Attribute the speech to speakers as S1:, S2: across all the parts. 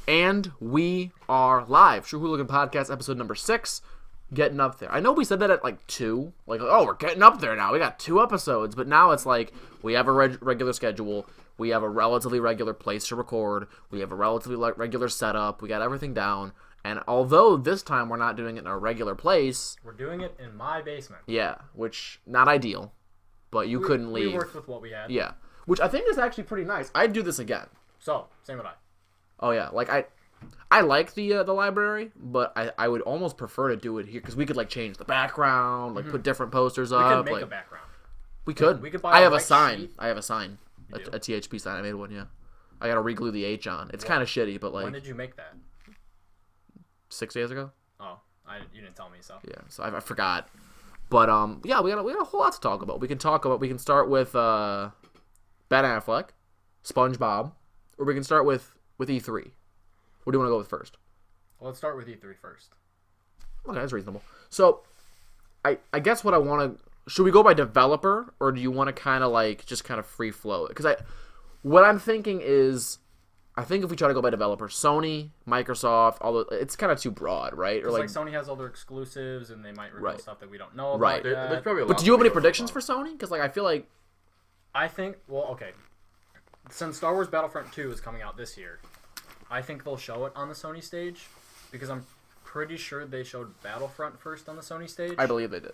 S1: And we are live. True Hooligan Podcast, episode number 6. Getting up there. I know we said that at like 2. Like, oh, we're getting up there now. We got 2 episodes. But now it's like we have a regular schedule. We have a relatively regular place to record. We have a relatively regular setup. We got everything down. And although this time we're not doing it in our regular place,
S2: we're doing it in my basement.
S1: Yeah, which, not ideal. But you couldn't leave.
S2: We worked with what we had.
S1: Yeah. Which I think is actually pretty nice. I'd do this again.
S2: So, same would I.
S1: Oh yeah, like I like the library, but I would almost prefer to do it here because we could like change the background, like put different posters up.
S2: We could make
S1: like,
S2: a background.
S1: We could.
S2: We could buy.
S1: I have a sign.
S2: Sheet.
S1: I have a sign. A THP sign. I made one. Yeah. I gotta reglue the H on. It's kind of shitty, but like.
S2: When did you make that?
S1: 6 days ago.
S2: Oh, you didn't tell me so.
S1: Yeah, so I forgot. But yeah, we got a whole lot to talk about. We can start with Ben Affleck, SpongeBob, or we can start with E3. What do you want to go with first?
S2: Well, let's start with E3 first.
S1: Okay, that's reasonable. So, I guess what I want to... Should we go by developer, or do you want to kind of like, just kind of free flow it? Because what I'm thinking is, I think if we try to go by developer, Sony, Microsoft, it's kind of too broad, right? Or
S2: like Sony has all their exclusives, and they might reveal stuff that we don't know about.
S1: Right.
S2: There's
S1: probably a lot. But do you have any predictions for Sony? Because like I feel like...
S2: okay. Since Star Wars Battlefront 2 is coming out this year, I think they'll show it on the Sony stage, because I'm pretty sure they showed Battlefront first on the Sony stage.
S1: I believe they did.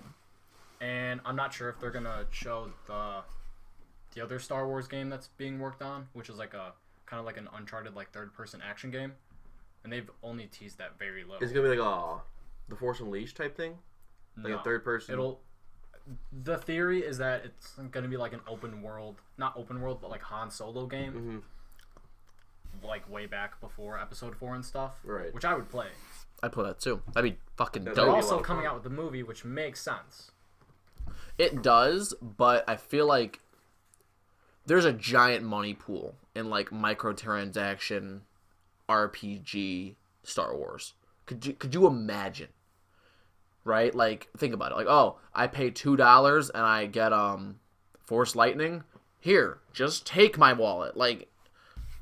S2: And I'm not sure if they're going to show the other Star Wars game that's being worked on, which is like kind of like an Uncharted like third-person action game. And they've only teased that very little.
S3: It's going to be like the Force Unleashed type thing? Like a third-person?
S2: The theory is that it's going to be like an open world, not open world, but like Han Solo game.
S3: Mm-hmm.
S2: Like way back before episode 4 and stuff.
S3: Right.
S2: Which I would play.
S1: I'd play that too. That'd be fucking dope.
S2: They're also coming out with the movie, which makes sense.
S1: It does, but I feel like there's a giant money pool in like microtransaction RPG Star Wars. Could you imagine? Right? Like, think about it. Like, oh, I pay $2 and I get Force Lightning. Here, just take my wallet. Like,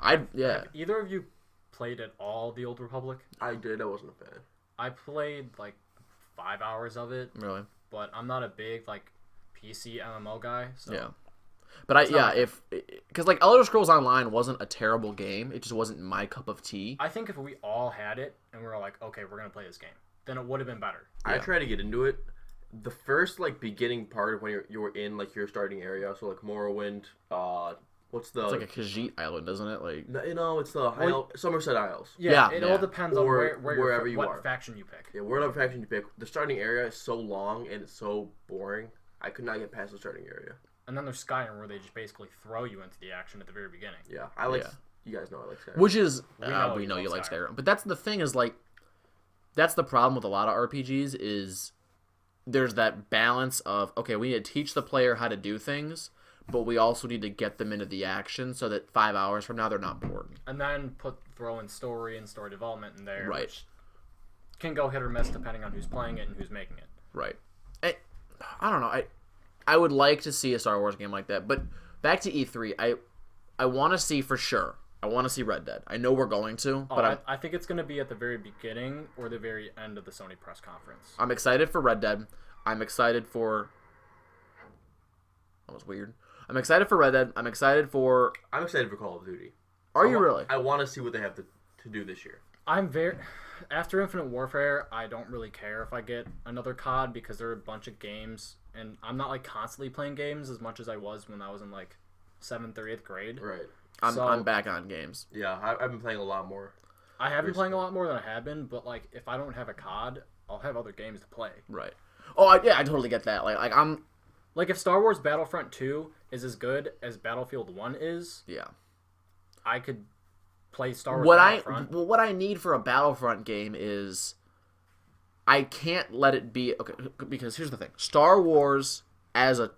S1: have
S2: either of you played at all the Old Republic?
S3: I did. I wasn't a fan.
S2: I played like 5 hours of it.
S1: Really?
S2: But I'm not a big like PC MMO guy. So
S1: yeah. But because like Elder Scrolls Online wasn't a terrible game. It just wasn't my cup of tea.
S2: I think if we all had it and we were like, okay, we're gonna play this game, then it would have been better.
S3: I tried to get into it. The first like beginning part of when you were in like your starting area, so like Morrowind, it's
S1: like a Khajiit island, isn't it? Like
S3: it's the Somerset Isles.
S2: Yeah, it all depends on
S3: wherever you are.
S2: What faction you pick.
S3: Yeah, whatever faction you pick. The starting area is so long and it's so boring. I could not get past the starting area.
S2: And then there's Skyrim, where they just basically throw you into the action at the very beginning.
S3: Yeah, I like. You guys know I like Skyrim.
S1: Which is we know you like Skyrim, but that's the thing is like, that's the problem with a lot of RPGs is there's that balance of okay, we need to teach the player how to do things. But we also need to get them into the action so that 5 hours from now they're not bored.
S2: And then throw in story and story development in there,
S1: right?
S2: Which can go hit or miss depending on who's playing it and who's making it.
S1: Right. I don't know. I would like to see a Star Wars game like that. But back to E3, I want to see for sure. I want to see Red Dead. I know we're going to, but
S2: I think it's going to be at the very beginning or the very end of the Sony press conference.
S1: I'm excited for Red Dead. I'm excited for. That was weird. I'm excited for Red Dead. I'm excited for
S3: Call of Duty.
S1: Are you really?
S3: I want to see what they have to do this year.
S2: After Infinite Warfare, I don't really care if I get another COD because there are a bunch of games, and I'm not like constantly playing games as much as I was when I was in like 7th or 8th grade.
S3: Right.
S1: I'm back on games.
S3: Yeah, I've been playing a lot more.
S2: I have been playing a lot more than I have been, but like if I don't have a COD, I'll have other games to play.
S1: Right. Oh, I totally get that. Like I'm.
S2: Like, if Star Wars Battlefront 2 is as good as Battlefield 1 is, I could play Star Wars Battlefront.
S1: What I need for a Battlefront game is I can't let it be... Okay, because here's the thing. Star Wars as a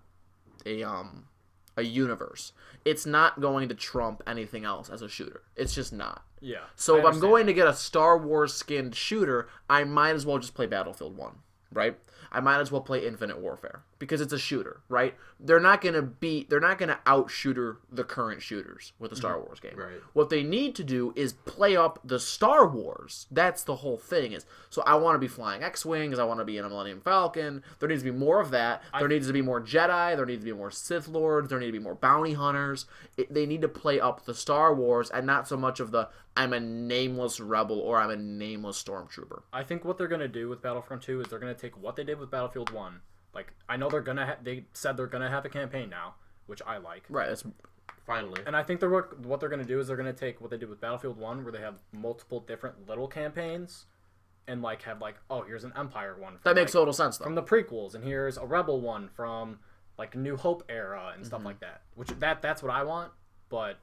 S1: universe, it's not going to trump anything else as a shooter. It's just not.
S2: Yeah.
S1: So if I'm going to get a Star Wars skinned shooter, I might as well just play Battlefield 1. right? I might as well play Infinite Warfare because it's a shooter, right? They're not gonna out-shooter the current shooters with the Star Wars game.
S3: Right.
S1: What they need to do is play up the Star Wars. That's the whole thing. So I want to be flying X-Wings. I want to be in a Millennium Falcon. There needs to be more of that. There needs to be more Jedi. There needs to be more Sith Lords. There need to be more bounty hunters. They need to play up the Star Wars and not so much of the I'm a nameless rebel or I'm a nameless stormtrooper.
S2: I think what they're gonna do with Battlefront 2 is they're gonna take what they did with Battlefield 1. Like, I know they said they're gonna have a campaign now, which I like.
S1: Right. That's
S3: Finally.
S2: And I think what they're gonna do is they're gonna take what they did with Battlefield 1, where they have multiple different little campaigns, and like have like, oh, here's an Empire one.
S1: that makes total sense though.
S2: From the prequels, and here's a Rebel one from like New Hope era and stuff like that. Which that's what I want, but.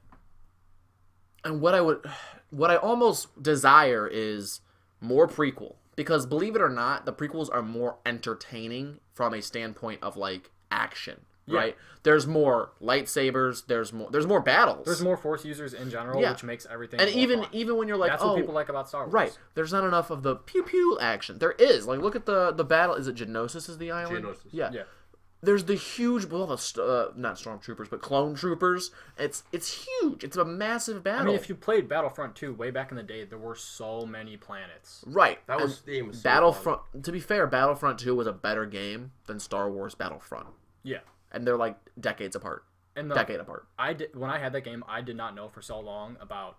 S1: And what I almost desire is more prequel. Because believe it or not, the prequels are more entertaining from a standpoint of like action.
S2: Yeah.
S1: Right? There's more lightsabers, there's more battles.
S2: There's more Force users in general,
S1: Yeah.
S2: which makes everything
S1: and
S2: more
S1: even
S2: fun.
S1: when you're like,
S2: That's what people like about Star Wars.
S1: Right. There's not enough of the pew pew action. There is. Like look at the battle. Is it Geonosis is the island?
S3: Geonosis.
S1: Yeah.
S2: Yeah.
S1: There's the huge, well, not stormtroopers, but clone troopers. It's huge. It's a massive battle.
S2: I mean, if you played Battlefront 2 way back in the day, there were so many planets.
S1: right,
S3: That was the game. Was so
S1: Battlefront. To be fair, Battlefront 2 was a better game than Star Wars Battlefront,
S2: Yeah.
S1: and they're like decades apart.
S2: And
S1: Decade apart.
S2: when I had that game, I did not know for so long about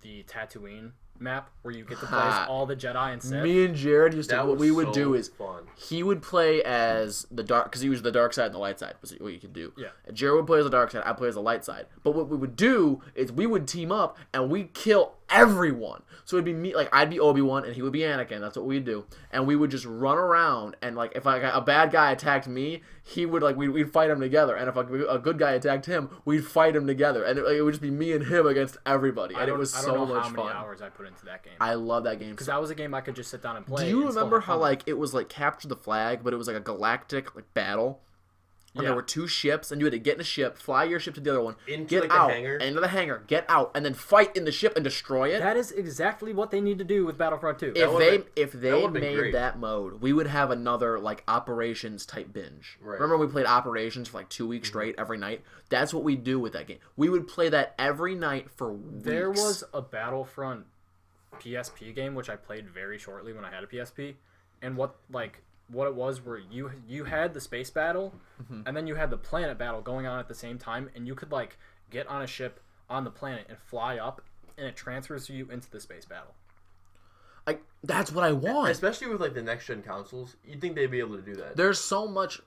S2: the Tatooine map where you get to play as all the Jedi and Sith.
S1: Me and Jared used to.
S3: That
S1: What
S3: was
S1: we would
S3: so
S1: do is
S3: fun.
S1: he would play as the dark because he was the dark side and the light side was what you could do.
S2: Yeah.
S1: And Jared would play as the dark side. I play as the light side. But what we would do is we would team up and we'd kill everyone. So it'd be me, like I'd be Obi-Wan and he would be Anakin. That's what we'd do. And we would just run around and like if a bad guy attacked me, he would like we'd fight him together. And if a good guy attacked him, we'd fight him together. And it would just be me and him against everybody. And it was
S2: I
S1: so
S2: don't know
S1: much
S2: how many
S1: fun.
S2: hours I put into that game.
S1: I love that game.
S2: Because that was a game I could just sit down and play.
S1: Do you
S2: and still
S1: remember
S2: have
S1: how
S2: fun.
S1: like it was like capture the flag, but it was like a galactic like battle? And
S2: Yeah.
S1: there were two ships, and you had to get in a ship, fly your ship to the other one,
S3: Into,
S1: get
S3: like, the
S1: out,
S3: hangar?
S1: into the hangar, get out, and then fight in the ship and destroy it.
S2: That is exactly what they need to do with Battlefront 2.
S1: If they
S3: would've been
S1: made
S3: great.
S1: that mode, we would have another like operations type binge.
S3: Right.
S1: Remember we played operations for like 2 weeks straight every night? That's what we do with that game. We would play that every night for weeks.
S2: There was a Battlefront PSP game which I played very shortly when I had a PSP, and what it was where you had the space battle, and then you had the planet battle going on at the same time, and you could like get on a ship on the planet and fly up, and it transfers you into the space battle.
S1: That's what I want.
S3: Especially with like the next gen consoles, you'd think they'd be able to do that.
S1: There's so much,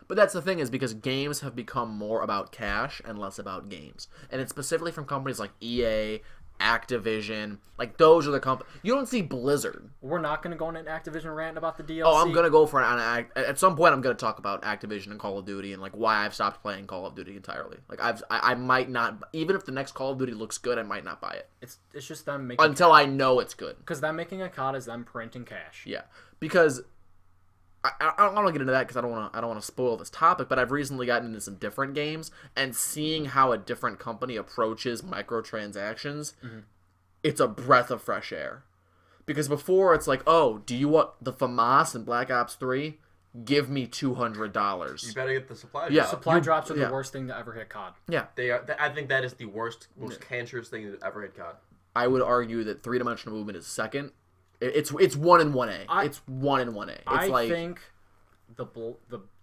S1: but that's the thing is because games have become more about cash and less about games, and it's specifically from companies like EA, Activision, like those are the companies. You don't see Blizzard.
S2: We're not going to go on an Activision rant about the DLC.
S1: Oh, I'm gonna go for it at some point. I'm gonna talk about Activision and Call of Duty and like why I've stopped playing Call of Duty entirely. Like I might not, even if the next Call of Duty looks good, I might not buy it
S2: It's just them making
S1: until I know it's good.
S2: because them making a COD is them printing cash.
S1: Yeah, because I don't want to get into that because I don't want to spoil this topic. But I've recently gotten into some different games and seeing how a different company approaches microtransactions. It's a breath of fresh air. Because before it's like, oh, do you want the FAMAS in Black Ops 3? Give me $200.
S3: You better get the supply.
S1: Yeah.
S3: drop.
S2: Supply drops are
S1: yeah.
S2: the worst thing to ever hit COD.
S1: Yeah,
S3: They are. I think that is the worst, most cancerous thing that ever hit COD.
S1: I would argue that three-dimensional movement is second. It's 1 in 1A. It's 1 in 1A. It's
S2: I think the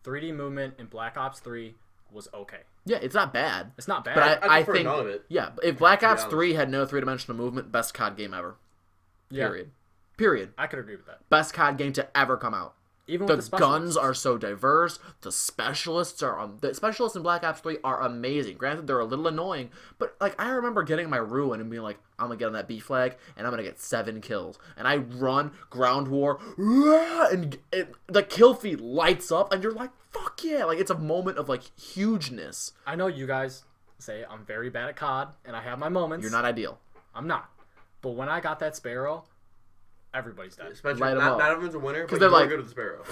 S2: 3D movement in Black Ops 3 was okay.
S1: yeah, it's not bad.
S2: It's not bad.
S1: But
S3: I prefer
S1: think
S3: none of it.
S1: yeah, if Black Ops
S3: honest.
S1: 3 had no three-dimensional movement, best COD game ever.
S2: Yeah.
S1: Period.
S2: I could agree with that.
S1: Best COD game to ever come out.
S2: Even
S1: The
S2: with the specialists.
S1: guns are so diverse. The specialists in Black Ops 3 are amazing. Granted, they're a little annoying, but like I remember getting my ruin and being like, I'm gonna get on that B flag and I'm gonna get 7 kills. And I run ground war, and the kill feed lights up, and you're like, fuck yeah! Like it's a moment of like hugeness.
S2: I know you guys say I'm very bad at COD, and I have my moments.
S1: You're not ideal.
S2: I'm not. But when I got that Sparrow, everybody's dead.
S3: Especially
S1: Light 'em
S3: not
S1: up.
S3: everyone's a winner, but
S1: they're
S3: you're
S1: like-
S3: good with the Sparrow.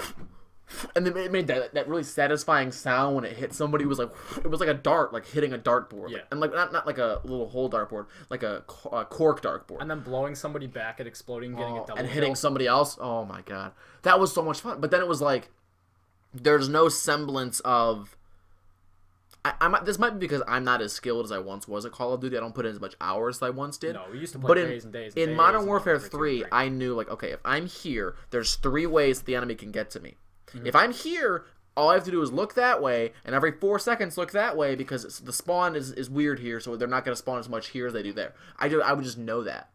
S1: and then it made that really satisfying sound when it hit somebody. It was like a dart, like hitting a dartboard.
S2: Yeah.
S1: And like not like a little hole dartboard, like a cork dartboard.
S2: And then blowing somebody back at exploding, getting a double
S1: and
S2: kill.
S1: hitting somebody else. Oh my god, that was so much fun. But then it was like, there's no semblance of. This might be because I'm not as skilled as I once was at Call of Duty. I don't put in as much hours as I once did.
S2: No, we used to play
S1: But
S2: days and days and
S1: in
S2: days
S1: Modern
S2: and
S1: Warfare
S2: every 2 or
S1: 3,
S2: 3.
S1: I knew, like, okay, if I'm here, there's 3 ways the enemy can get to me. If I'm here, all I have to do is look that way, and every 4 seconds look that way, because the spawn is weird here, so they're not going to spawn as much here as they do there. I would just know that.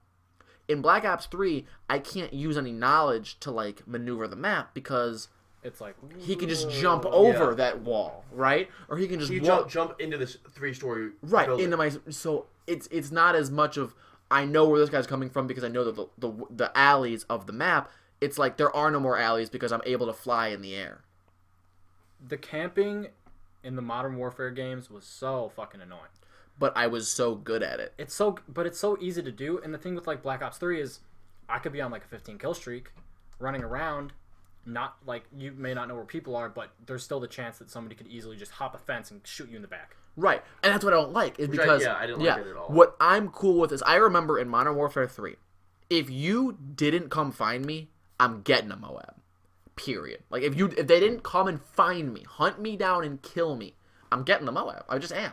S1: In Black Ops 3, I can't use any knowledge to, like, maneuver the map, because
S2: It's like
S1: he can just jump over that wall, right? Or he can just
S3: jump into this 3-story building.
S1: into my. So it's not as much of I know where this guy's coming from because I know that the alleys of the map. It's like there are no more alleys because I'm able to fly in the air.
S2: the camping in the Modern Warfare games was so fucking annoying.
S1: But I was so good at it.
S2: It's so easy to do. And the thing with like Black Ops 3 is I could be on like a 15 kill streak running around. Not like you may not know where people are, but there's still the chance that somebody could easily just hop a fence and shoot you in the back.
S1: Right. And that's what I don't like. Is because
S3: I didn't like it at all.
S1: What I'm cool with is I remember in Modern Warfare 3, if you didn't come find me, I'm getting a Moab. Period. Like if they didn't come and find me, hunt me down and kill me, I'm getting the Moab. I just am.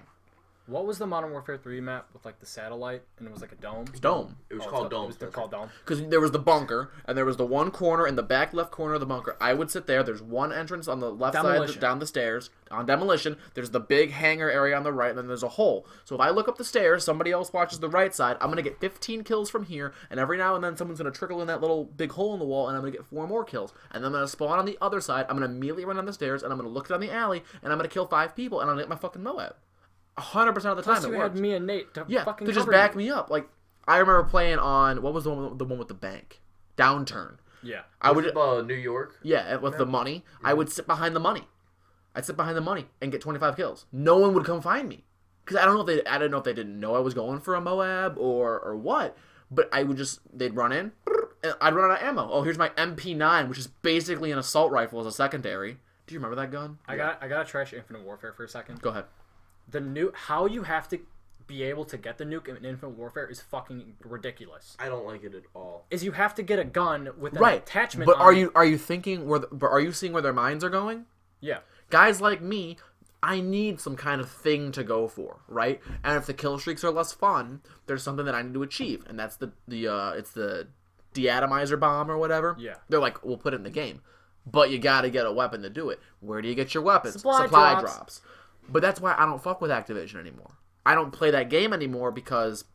S2: What was the Modern Warfare 3 map with like the satellite and it was like a dome?
S1: Dome.
S3: It was called Dome.
S2: It was called Dome.
S1: Because there was the bunker, and there was the one corner in the back left corner of the bunker. I would sit there. There's one entrance on the left side down the stairs. On Demolition, there's the big hangar area on the right, and then there's a hole. So if I look up the stairs, somebody else watches the right side, I'm going to get 15 kills from here, and every now and then someone's going to trickle in that little big hole in the wall, and I'm going to get 4 more kills. And then I'm going to spawn on the other side, I'm going to immediately run down the stairs, and I'm going to look down the alley, and I'm going to kill 5 people, and I'm going to get my fucking Moab. 100% of the time
S2: Plus
S1: it
S2: you
S1: worked.
S2: had me and Nate to fucking
S1: to just
S2: cover
S1: back
S2: you.
S1: me up. Like I remember playing on what was the one with the bank? Downturn.
S2: Yeah.
S1: I would
S3: New York.
S1: Yeah, with the money. Yeah. I would sit behind the money. I'd sit behind the money and get 25 kills. No one would come find me because I don't know if they didn't know I was going for a Moab or what. But they'd run in, and I'd run out of ammo. Oh, here's my MP9, which is basically an assault rifle as a secondary. Do you remember that gun?
S2: I gotta trash Infinite Warfare for a second.
S1: Go ahead.
S2: How you have to be able to get the nuke in Infinite Warfare is fucking ridiculous.
S3: I don't like it at all.
S2: Is you have to get a gun with an
S1: Right.
S2: attachment.
S1: But
S2: on
S1: are you thinking are you seeing where their minds are going?
S2: Yeah.
S1: Guys like me, I need some kind of thing to go for, right? And if the kill streaks are less fun, there's something that I need to achieve, and that's it's the deatomizer bomb or whatever.
S2: Yeah.
S1: They're like, we'll put it in the game, but you got to get a weapon to do it. Where do you get your weapons?
S2: Supply
S1: drops. But that's why I don't fuck with Activision anymore. I don't play that game anymore because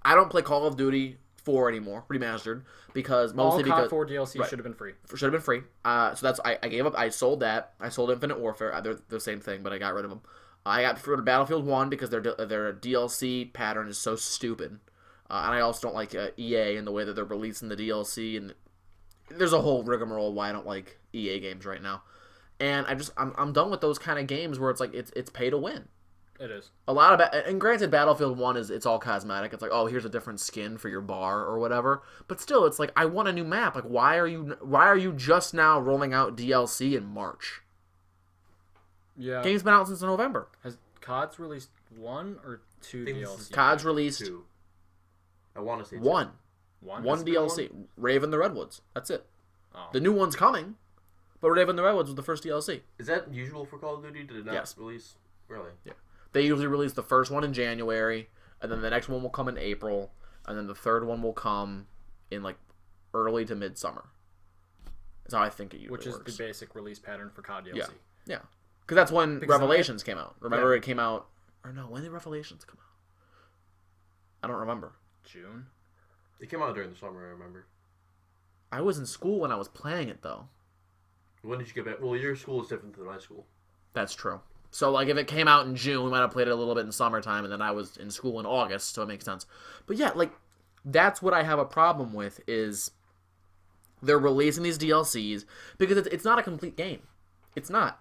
S1: I don't play Call of Duty 4 anymore, remastered, because mostly
S2: all COD
S1: because
S2: 4 DLC
S1: right.
S2: should have been free.
S1: Should have been free. So that's I gave up. I sold that. I sold Infinite Warfare. They're the same thing, but I got rid of them. I got rid of Battlefield 1 because their DLC pattern is so stupid, and I also don't like EA and the way that they're releasing the DLC. And there's a whole rigmarole why I don't like EA games right now. And I'm done with those kind of games where it's like it's pay to win.
S2: It is.
S1: A lot of and granted, Battlefield 1 it's all cosmetic. It's like, oh, here's a different skin for your bar or whatever. But still, it's like I want a new map. Like, why are you just now rolling out DLC in March?
S2: Yeah.
S1: Game's been out since November.
S2: Has COD's released 1 or 2 DLC?
S1: COD's released
S3: 2. I want to say 2.
S1: One
S2: One
S1: DLC. Raven the Redwoods. That's it.
S2: Oh.
S1: The new one's coming, but Raven the Redwoods was the first DLC.
S3: Is that usual for Call of Duty? Did it not
S1: Yes.
S3: release? Really?
S1: Yeah. They usually release the first one in January, and then the next one will come in April, and then the third one will come in like early to midsummer. That's how I think it usually works.
S2: Which is the basic release pattern for COD DLC.
S1: Yeah. Because that's when
S2: Because
S1: Revelations came out. Remember, it came out... Or no, when did Revelations come out? I don't remember.
S2: June?
S3: It came out during the summer, I remember.
S1: I was in school when I was playing it, though.
S3: When did you get back? Well, your school is different than my school.
S1: That's true. So, like, if it came out in June, we might have played it a little bit in summertime, and then I was in school in August, so it makes sense. But yeah, like, that's what I have a problem with, is they're releasing these DLCs, because it's not a complete game. It's not.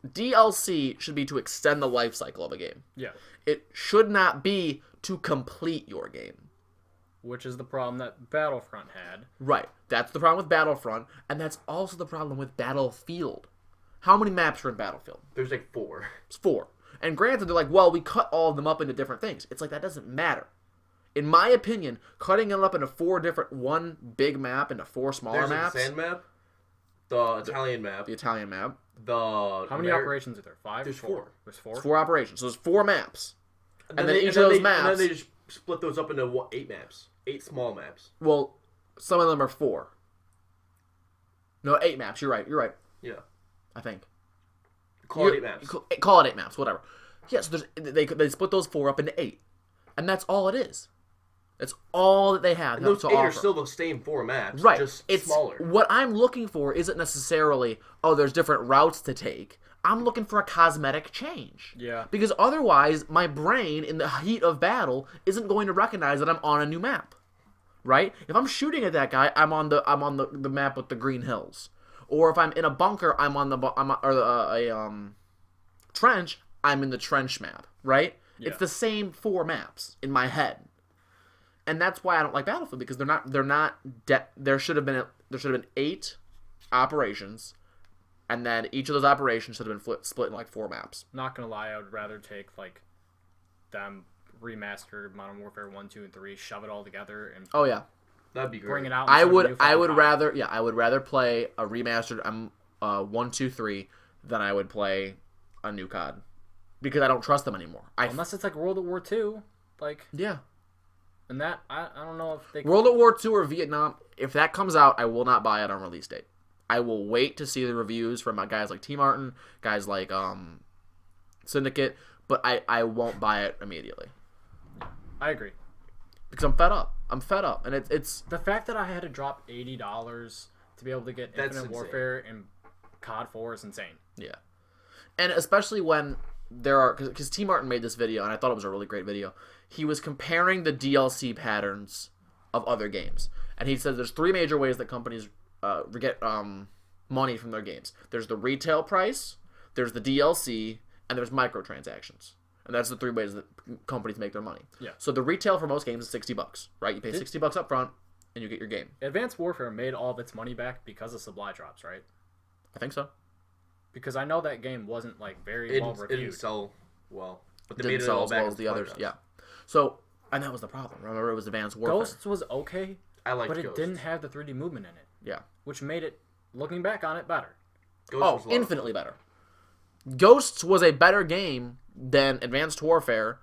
S1: DLC should be to extend the life cycle of a game.
S2: Yeah.
S1: It should not be to complete your game.
S2: Which is the problem that Battlefront had.
S1: Right. That's the problem with Battlefront, and that's also the problem with Battlefield. How many maps are in Battlefield?
S3: There's like 4.
S1: It's 4. And granted, they're like, well, we cut all of them up into different things. It's like, that doesn't matter. In my opinion, cutting it up into 4 different, one big map into 4 smaller
S3: There's
S1: maps.
S3: the sand map, the Italian map,
S1: The Italian map.
S3: the...
S2: How many operations are there? 5?
S3: There's 4.
S2: There's 4?
S1: It's 4 operations. So there's 4 maps. And then each of
S3: and
S1: those maps...
S3: And then they just split those up into 8 maps. 8 small maps.
S1: Well, some of them are 4. No, 8 maps. You're right.
S3: Yeah.
S1: I think.
S3: Call it 8 maps.
S1: Call it 8 maps, whatever. Yeah, so they split those 4 up into 8. And that's all it is. That's all that they have.
S3: And those
S1: to
S3: 8
S1: offer.
S3: are still the same 4 maps,
S1: right.
S3: just
S1: it's
S3: smaller.
S1: What I'm looking for isn't necessarily, oh, there's different routes to take. I'm looking for a cosmetic change.
S2: Yeah.
S1: Because otherwise, my brain, in the heat of battle, isn't going to recognize that I'm on a new map. Right? If I'm shooting at that guy, I'm on the map with the green hills. Or if I'm in a bunker, I'm on a trench, I'm in the trench map. Right?
S2: Yeah.
S1: It's the same 4 maps in my head. And that's why I don't like Battlefield, because there should have been 8 operations, and then each of those operations should have been split in like 4 maps.
S2: Not gonna lie, I would rather take like them remastered Modern Warfare 1, 2, and 3, shove it all together, and
S1: Oh yeah,
S3: That'd be great.
S2: bring it out.
S1: I would
S2: rather
S1: rather play a remastered 1, 2, 3 than I would play a new COD, because I don't trust them anymore.
S2: Unless it's like World War II, like
S1: yeah.
S2: and that I don't know if they
S1: World War II or Vietnam, if that comes out, I will not buy it on release date. I will wait to see the reviews from guys like T. Martin, guys like Syndicate, but I won't buy it immediately.
S2: I agree.
S1: Because I'm fed up. And it's
S2: The fact that I had to drop $80 to be able to get
S3: That's
S2: Infinite
S3: insane.
S2: Warfare and COD 4 is insane.
S1: yeah. And especially when there are, because T. Martin made this video, and I thought it was a really great video. He was comparing the DLC patterns of other games, and he said there's 3 major ways that companies get money from their games. There's the retail price, there's the DLC, and there's microtransactions. And that's the 3 ways that companies make their money.
S2: Yeah.
S1: So the retail for most games is $60, right? You pay $60 up front, and you get your game.
S2: Advanced Warfare made all of its money back because of supply drops, right?
S1: I think so.
S2: Because I know that game wasn't like very
S3: It
S2: well
S3: didn't
S2: reviewed.
S3: sell well. But they
S1: Didn't
S3: made it
S1: sell
S3: all
S1: as
S3: back
S1: well
S3: in
S1: as the
S3: supply
S1: others.
S3: drops.
S1: Yeah. So, and that was the problem. Remember, it was Advanced Warfare.
S2: Ghosts was okay,
S3: I like
S2: but it
S3: Ghosts.
S2: didn't have the 3D movement in it,
S1: Yeah.
S2: which made it, looking back on it, better.
S3: Ghosts
S1: Oh,
S3: was a lot of
S1: infinitely better. Ghosts was a better game than Advanced Warfare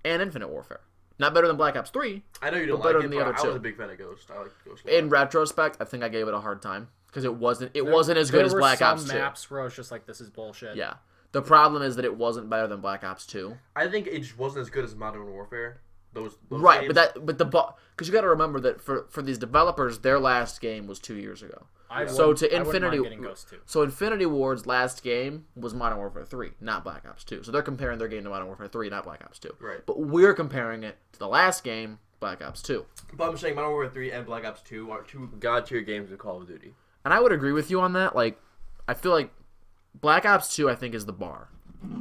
S1: and Infinite Warfare. Not better than Black Ops 3.
S3: I know you don't
S1: but better
S3: like it,
S1: than the
S3: but
S1: other
S3: I
S1: two.
S3: was a big fan of Ghost. I liked Ghost a lot.
S1: In retrospect, I think I gave it a hard time because it wasn't as good as
S2: There were
S1: Black
S2: some
S1: Ops 2.
S2: maps where I was just like, this is bullshit.
S1: Yeah. The problem is that it wasn't better than Black Ops 2.
S3: I think it just wasn't as good as Modern Warfare. Those
S1: Right,
S3: games.
S1: because you got to remember that for these developers, their last game was 2 years ago.
S2: I
S1: So
S2: wouldn't-
S1: to
S2: I wouldn't mind
S1: Infinity,
S2: getting Ghosts too.
S1: so Infinity Ward's last game was Modern Warfare 3, not Black Ops 2. So they're comparing their game to Modern Warfare 3, not Black Ops 2.
S3: Right.
S1: But we're comparing it to the last game, Black Ops 2.
S3: But I'm saying Modern Warfare 3 and Black Ops 2 are 2 god tier games in Call of Duty.
S1: And I would agree with you on that. Like, I feel like Black Ops 2, I think, is the bar,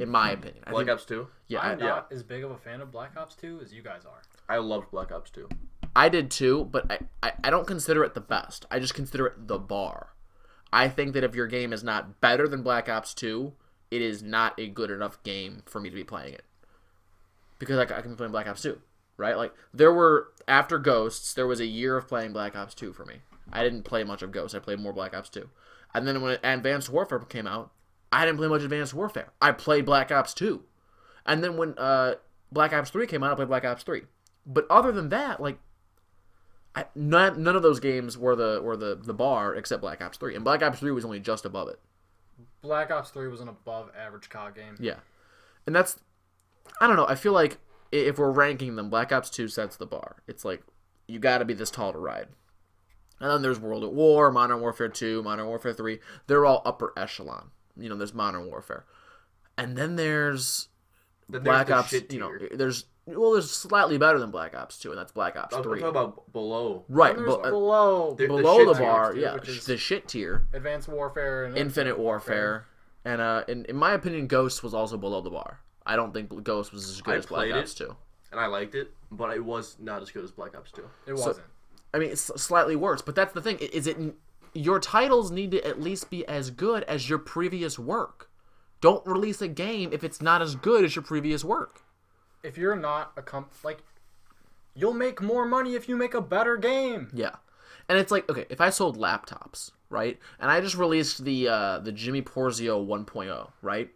S1: in my opinion. I
S3: Black
S1: think,
S3: Ops 2?
S1: yeah,
S2: I'm not as big of a fan of Black Ops 2 as you guys are.
S3: I loved Black Ops 2.
S1: I did too, but I don't consider it the best. I just consider it the bar. I think that if your game is not better than Black Ops 2, it is not a good enough game for me to be playing it. Because I can be playing Black Ops 2, right? Like, after Ghosts, there was a year of playing Black Ops 2 for me. I didn't play much of Ghosts. I played more Black Ops 2. And then when Advanced Warfare came out, I didn't play much Advanced Warfare. I played Black Ops 2. And then when Black Ops 3 came out, I played Black Ops 3. But other than that, like, none of those games were the bar except Black Ops 3. And Black Ops 3 was only just above it.
S2: Black Ops 3 was an above average COD game.
S1: Yeah. And that's, I don't know, I feel like if we're ranking them, Black Ops 2 sets the bar. It's like, you gotta be this tall to ride. And then there's World at War, Modern Warfare 2, Modern Warfare 3. They're all upper echelon. You know, there's Modern Warfare. And then there's Black Ops, you know, there's slightly better than Black Ops 2, and that's Black Ops 3.
S3: I'm talking about below.
S1: Right,
S2: And there's below
S1: below
S3: shit
S1: the
S3: tier,
S1: bar,
S2: too,
S1: yeah,
S2: which is
S1: the shit tier.
S2: Advanced Warfare and
S1: Infinite Warfare. And in my opinion, Ghost was also below the bar. I don't think Ghost was as good as Black Ops 2.
S3: And I liked it, but it was not as good as Black Ops 2.
S2: It wasn't.
S1: I mean, it's slightly worse, but that's the thing. Is your titles need to at least be as good as your previous work. Don't release a game if it's not as good as your previous work.
S2: If you're not you'll make more money if you make a better game.
S1: Yeah. And it's like, okay, if I sold laptops, right? And I just released the Jimmy Porzio 1.0, right?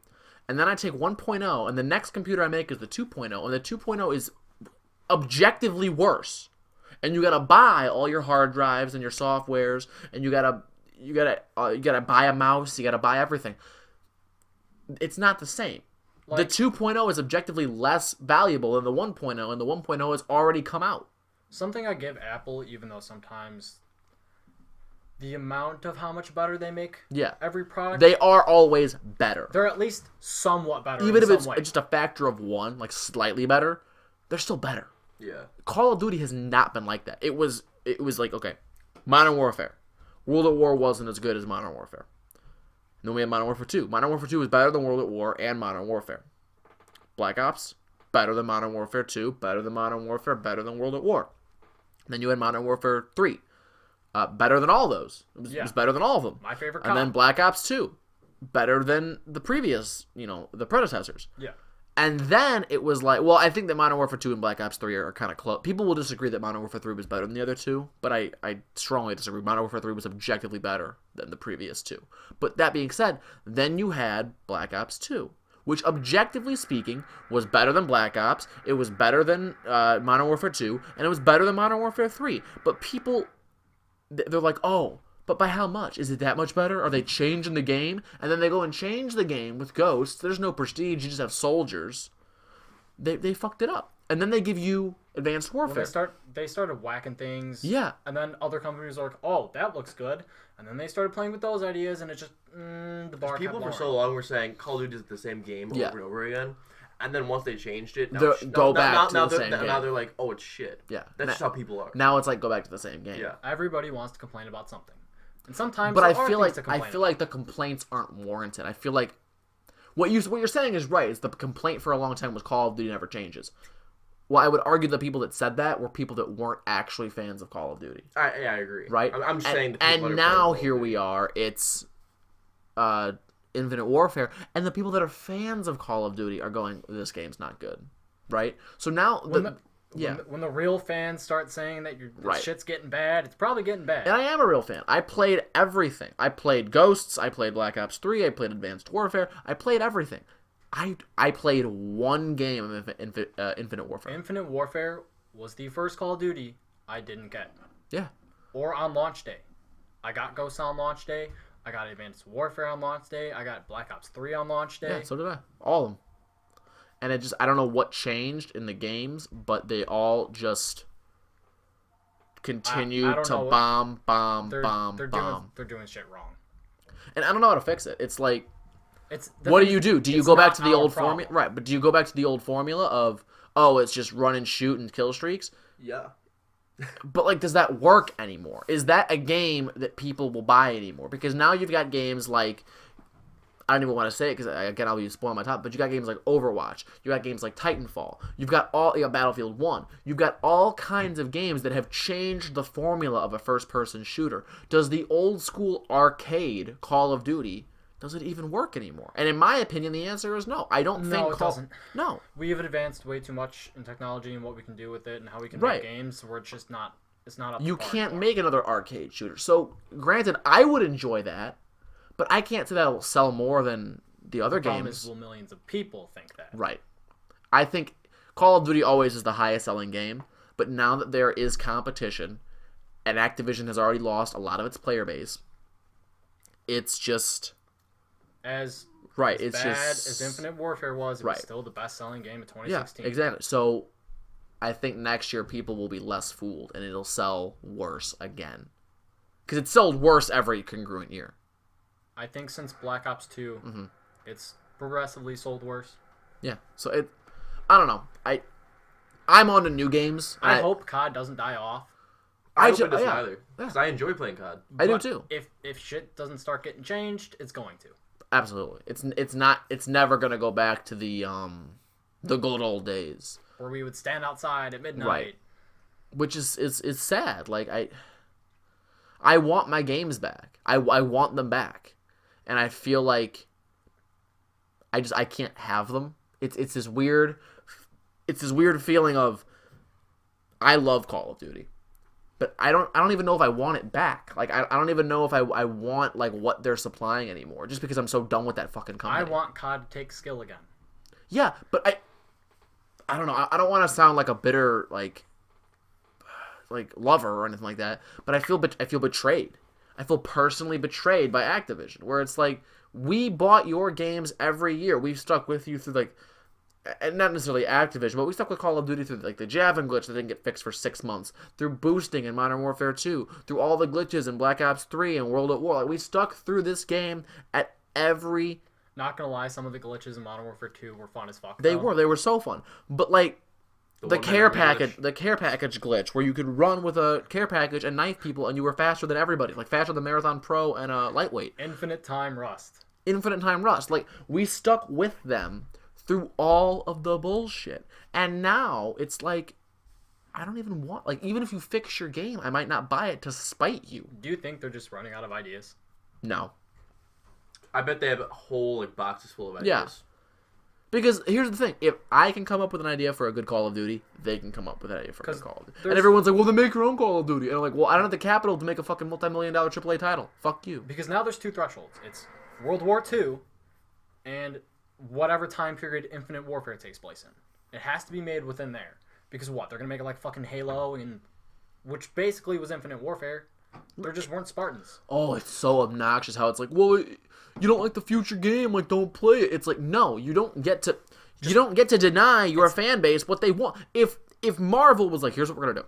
S1: And then I take 1.0 and the next computer I make is the 2.0, and the 2.0 is objectively worse. And you gotta buy all your hard drives and your softwares, and you gotta buy a mouse, you gotta buy everything. It's not the same. The 2.0 is objectively less valuable than the 1.0, and the 1.0 has already come out.
S2: Something I give Apple, even though sometimes the amount of how much better they make every product,
S1: they are always better.
S2: They're at least somewhat better.
S1: Even if it's just a factor of 1, like slightly better, they're still better.
S3: Yeah.
S1: Call of Duty has not been like that. It was like, okay, Modern Warfare. World at War wasn't as good as Modern Warfare. And then we had Modern Warfare 2. Modern Warfare 2 was better than World at War and Modern Warfare. Black Ops, better than Modern Warfare 2, better than Modern Warfare, better than World at War. And then you had Modern Warfare 3. Better than all those. It was better than all of them.
S2: My favorite
S1: And then Black Ops 2. Better than the previous, the predecessors.
S2: Yeah.
S1: And then it was like, well, I think that Modern Warfare 2 and Black Ops 3 are kind of close. People will disagree that Modern Warfare 3 was better than the other two, but I strongly disagree. Modern Warfare 3 was objectively better than the previous two. But that being said, then you had Black Ops 2, which objectively speaking was better than Black Ops. It was better than Modern Warfare 2, and it was better than Modern Warfare 3. But people, they're like, oh, but by how much? Is it that much better? Are they changing the game? And then they go and change the game with Ghosts. There's no prestige. You just have soldiers. They fucked it up. And then they give you Advanced Warfare.
S2: When they started whacking things.
S1: Yeah.
S2: And then other companies are like, oh, that looks good. And then they started playing with those ideas, and it just, the bar kept
S3: people for so long were saying Call of Duty is the same game over and over again. And then once they changed it,
S1: go back to the same game.
S3: Now they're like, oh, it's shit.
S1: Yeah.
S3: That's just how people are.
S1: Now it's like, go back to the same game.
S3: Yeah.
S2: Everybody wants to complain about something. And sometimes
S1: but I feel like the complaints aren't warranted. I feel like what you're saying is right. Is the complaint for a long time was Call of Duty never changes. Well, I would argue the people that said that were people that weren't actually fans of Call of Duty.
S3: I agree.
S1: Right?
S3: I'm saying.
S1: And now here we are. It's Infinite Warfare, and the people that are fans of Call of Duty are going, "This game's not good." Right? So now
S2: when the real fans start saying that shit's getting bad, it's probably getting bad.
S1: And I am a real fan. I played everything. I played Ghosts. I played Black Ops 3. I played Advanced Warfare. I played everything. I played one game of Infinite Warfare.
S2: Infinite Warfare was the first Call of Duty I didn't get.
S1: Yeah.
S2: Or on launch day. I got Ghosts on launch day. I got Advanced Warfare on launch day. I got Black Ops 3 on launch day.
S1: Yeah, so did I. All of them. And I don't know what changed in the games, but they all just continue to bomb.
S2: They're doing shit wrong.
S1: And I don't know how to fix it. It's like, what do? Do you go back to the old formula? Right, but do you go back to the old formula of, oh, it's just run and shoot and kill streaks?
S3: Yeah.
S1: But, like, does that work anymore? Is that a game that people will buy anymore? Because now you've got games like, I don't even want to say it because, again, I'll be spoiling my top, but you got games like Overwatch. You got games like Titanfall. You got Battlefield 1. You've got all kinds of games that have changed the formula of a first-person shooter. Does the old-school arcade Call of Duty, does it even work anymore? And in my opinion, the answer is no. I don't think
S2: it doesn't.
S1: No.
S2: We have advanced way too much in technology and what we can do with it and how we can make games where it's just not, it's not up to par.
S1: You can't make another arcade shooter. So, granted, I would enjoy that. But I can't say that it'll sell more than the other games.
S2: The problem is, will millions of people think that?
S1: Right. I think Call of Duty always is the highest selling game, but now that there is competition, and Activision has already lost a lot of its player base, it's just...
S2: As
S1: bad
S2: as Infinite Warfare was, it was still the best selling game of 2016.
S1: Yeah, exactly. So I think next year people will be less fooled, and it'll sell worse again. Because it's sold worse every congruent year.
S2: I think since Black Ops 2, it's progressively sold worse.
S1: Yeah, so I don't know. I'm on to new games.
S2: I hope COD doesn't die off.
S3: I hope it doesn't either. Because I enjoy playing COD.
S1: I do too.
S2: If shit doesn't start getting changed, it's going to.
S1: Absolutely. It's never gonna go back to the good old days.
S2: Where we would stand outside at midnight.
S1: Right. Which is sad. Like I want my games back. I want them back. And I feel like I can't have them. It's this weird feeling of I love Call of Duty. But I don't even know if I want it back. Like I don't even know if I want like what they're supplying anymore. Just because I'm so done with that fucking company.
S2: I want COD to take skill again.
S1: Yeah, but I don't know. I don't want to sound like a bitter like lover or anything like that. But I feel betrayed. I feel personally betrayed by Activision, where it's like we bought your games every year. We've stuck with you through like. And not necessarily Activision, but we stuck with Call of Duty through like the Javelin glitch that didn't get fixed for 6 months, through boosting in Modern Warfare 2, through all the glitches in Black Ops 3 and World at War. Like we stuck through this game at every.
S2: Not gonna lie, some of the glitches in Modern Warfare 2 were fun as fuck.
S1: They were so fun, but like the care package glitch where you could run with a care package and knife people and you were faster than everybody, like faster than Marathon Pro and Lightweight.
S2: Infinite time rust.
S1: Like we stuck with them through all of the bullshit. And now it's like I don't even want like even if you fix your game, I might not buy it to spite you.
S2: Do you think they're just running out of ideas?
S1: No.
S3: I bet they have whole like boxes full of ideas.
S1: Yeah. Because here's the thing, if I can come up with an idea for a good Call of Duty, they can come up with an idea for a good Call of Duty. And everyone's like, well, then make your own Call of Duty. And I'm like, well, I don't have the capital to make a fucking multi-million-dollar AAA title. Fuck you.
S2: Because now there's two thresholds. It's World War II and whatever time period Infinite Warfare takes place in. It has to be made within there. Because what? They're going to make it like fucking Halo, and which basically was Infinite Warfare. There just weren't Spartans.
S1: Oh, it's so obnoxious how it's like, well, you don't like the future game, like don't play it. It's like, no, you don't get to deny your fan base what they want. If Marvel was like, here's what we're gonna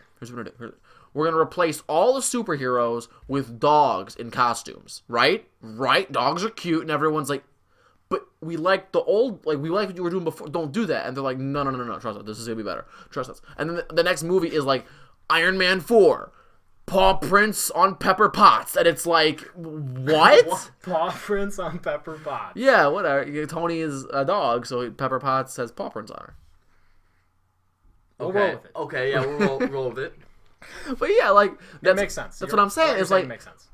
S1: do. We're gonna replace all the superheroes with dogs in costumes, right? Right? Dogs are cute, and everyone's like, but we like the old, like we like what you were doing before. Don't do that. And they're like, no, trust us. This is gonna be better. Trust us. And then the next movie is like Iron Man 4. Paw prints on Pepper Potts, and it's like, what?
S2: Paw prints on Pepper Potts.
S1: Yeah, whatever. Tony is a dog, so Pepper Potts has paw prints on her.
S2: We'll roll with it.
S3: Okay, yeah, we'll roll with it.
S1: But yeah, like
S2: that makes sense.
S1: That's what I'm saying. It's like,
S2: makes sense.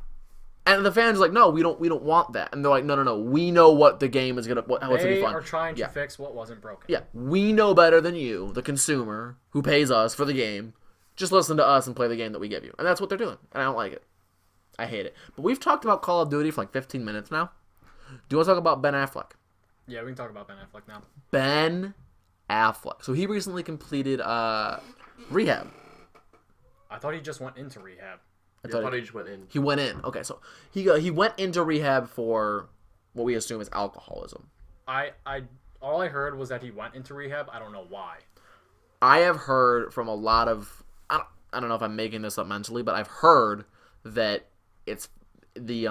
S1: And the fans are like, no, we don't want that, and they're like, no, we know what the game is how it's gonna be fun.
S2: They are trying to fix what wasn't broken.
S1: Yeah, we know better than you, the consumer who pays us for the game. Just listen to us and play the game that we give you. And that's what they're doing. And I don't like it. I hate it. But we've talked about Call of Duty for like 15 minutes now. Do you want to talk about Ben Affleck?
S2: Yeah, we can talk about Ben Affleck now.
S1: Ben Affleck. So he recently completed rehab.
S2: I thought he just went into rehab.
S3: I thought he just went in.
S1: He went in. Okay, so he went into rehab for what we assume is alcoholism.
S2: All I heard was that he went into rehab. I don't know why.
S1: I have heard from a lot of I don't know if I'm making this up mentally, but I've heard that it's the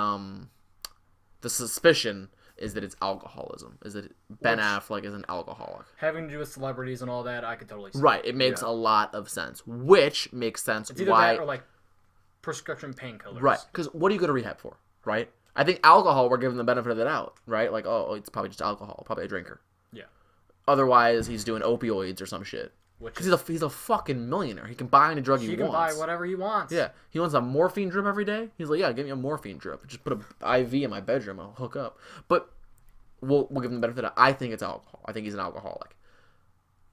S1: suspicion is that it's alcoholism. Is that Ben Affleck is an alcoholic.
S2: Having to do with celebrities and all that, I could totally see.
S1: Right, it makes a lot of sense. Which makes sense
S2: it's either
S1: why
S2: that or like prescription painkillers.
S1: Right, because what do you go to rehab for? Right, I think alcohol we're giving the benefit of the doubt. Right, like oh it's probably just alcohol, probably a drinker.
S2: Yeah.
S1: Otherwise, he's doing opioids or some shit. Because he's a fucking millionaire. He can buy any drug he wants.
S2: He can buy whatever he wants.
S1: Yeah. He wants a morphine drip every day. He's like, yeah, give me a morphine drip. Just put an IV in my bedroom. I'll hook up. But we'll give him the benefit of I think it's alcohol. I think he's an alcoholic.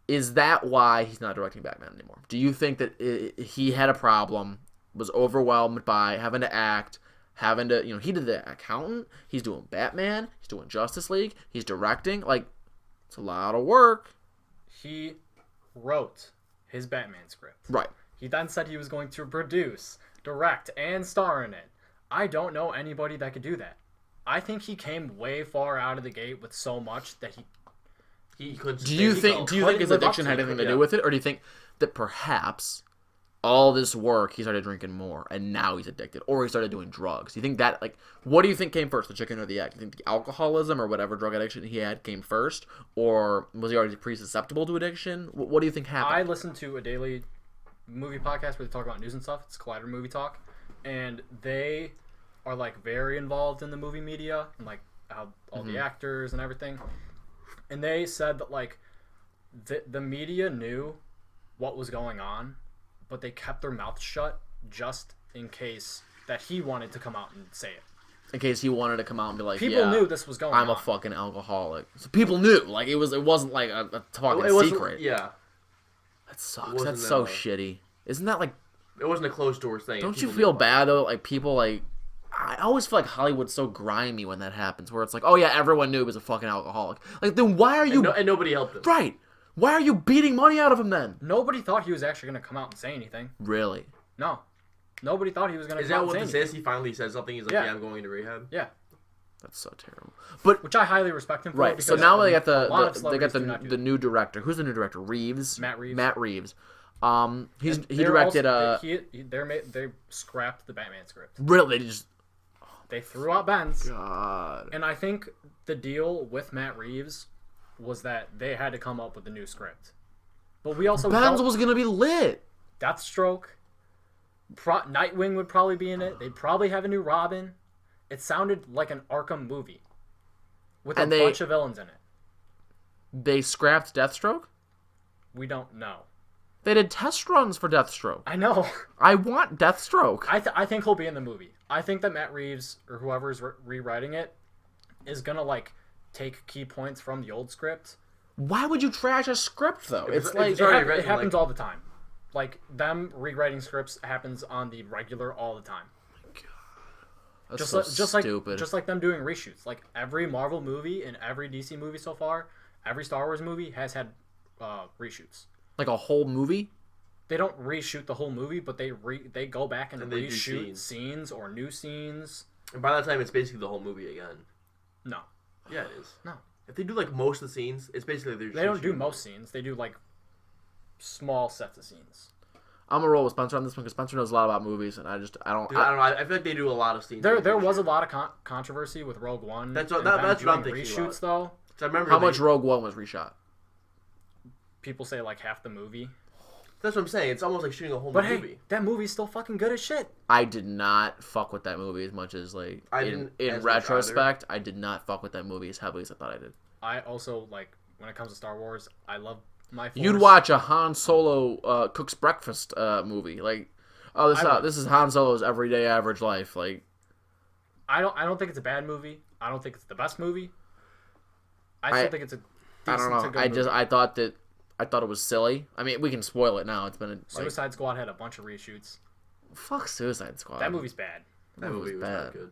S1: Is that why he's not directing Batman anymore? Do you think that he had a problem, was overwhelmed by having to act, having to, he did the accountant, he's doing Batman, he's doing Justice League, he's directing. Like, it's a lot of work.
S2: He wrote his Batman script.
S1: Right.
S2: He then said he was going to produce, direct, and star in it. I don't know anybody that could do that. I think he came way far out of the gate with so much that he could.
S1: Do you think his addiction had anything to do with it, or do you think that perhaps all this work he started drinking more and now he's addicted, or he started doing drugs? Do you think that what do you think came first, the chicken or the egg? Do you think the alcoholism or whatever drug addiction he had came first, or was he already pre-susceptible to addiction? What do you think happened?
S2: I listened to a daily movie podcast where they talk about news and stuff. It's Collider Movie Talk, and they are like very involved in the movie media and like how all the actors and everything. And they said that like the media knew what was going on, but they kept their mouths shut just in case that he wanted to come out and say it.
S1: In case he wanted to come out and be like,
S2: People knew this was going on.
S1: I'm a fucking alcoholic. So people knew. Like, it wasn't like a fucking secret.
S3: Yeah.
S1: That sucks. That's so shitty. Isn't that like...
S3: It wasn't a closed door thing.
S1: Don't you feel bad, though? Like, people, like... I always feel like Hollywood's so grimy when that happens, where it's like, oh yeah, everyone knew he was a fucking alcoholic. Like, then why are you...
S3: And nobody helped him.
S1: Right. Why are you beating money out of him then?
S2: Nobody thought he was actually going to come out and say anything.
S1: Really?
S2: No. Nobody thought he was going to come out and say anything.
S3: Is that what this is? He finally said something? He's like, yeah, I'm going into rehab?
S2: Yeah.
S1: That's so terrible. But
S2: which I highly respect him for.
S1: Right. So now they got the new director. Who's the new director? Reeves.
S2: Matt Reeves.
S1: Matt Reeves. He directed.
S2: They scrapped the Batman script.
S1: Really?
S2: They threw out Ben's.
S1: God.
S2: And I think the deal with Matt Reeves was that they had to come up with a new script. But we also
S1: Ben's was gonna be lit.
S2: Deathstroke. Nightwing would probably be in it. They'd probably have a new Robin. It sounded like an Arkham movie with a bunch of villains in it.
S1: They scrapped Deathstroke?
S2: We don't know.
S1: They did test runs for Deathstroke.
S2: I know.
S1: I want Deathstroke.
S2: I think he'll be in the movie. I think that Matt Reeves or whoever is rewriting it is gonna like take key points from the old script.
S1: Why would you trash a script though? It's like
S2: it happens all the time. Like them rewriting scripts happens on the regular all the time.
S1: That's
S2: just
S1: stupid.
S2: Just like them doing reshoots. Like every Marvel movie and every DC movie so far, every Star Wars movie has had reshoots.
S1: Like a whole movie?
S2: They don't reshoot the whole movie, but they go back and
S3: they
S2: reshoot scenes or new scenes.
S3: And by that time, it's basically the whole movie again.
S2: No.
S3: Yeah, it is.
S2: No.
S3: If they do like most of the scenes, it's basically
S2: they don't do most scenes. They do like small sets of scenes.
S1: I'm gonna roll with Spencer on this one because Spencer knows a lot about movies, and I don't.
S3: Dude, I don't know. I feel like they do a lot of scenes.
S2: There was a lot of controversy with Rogue One.
S3: That's what I'm thinking
S2: reshoots though.
S3: I remember
S1: how much Rogue One was reshot.
S2: People say like half the movie.
S3: That's what I'm saying. It's almost like shooting a whole
S2: but
S3: movie.
S2: Hey, that movie's still fucking good as shit.
S1: I did not fuck with that movie as much as like in retrospect, I did not fuck with that movie as heavily as I thought I did.
S2: I also like when it comes to Star Wars, I love my Force.
S1: You'd watch a Han Solo cooks breakfast movie like, oh this is Han Solo's everyday average life. Like,
S2: I don't think it's a bad movie. I don't think it's the best movie. I still think it's a decent
S1: I don't know.
S2: to good movie.
S1: I thought it was silly. I mean, we can spoil it now. It's been
S2: Suicide Squad had a bunch of reshoots.
S1: Fuck Suicide Squad.
S2: That movie's bad.
S3: That movie was bad. Not good.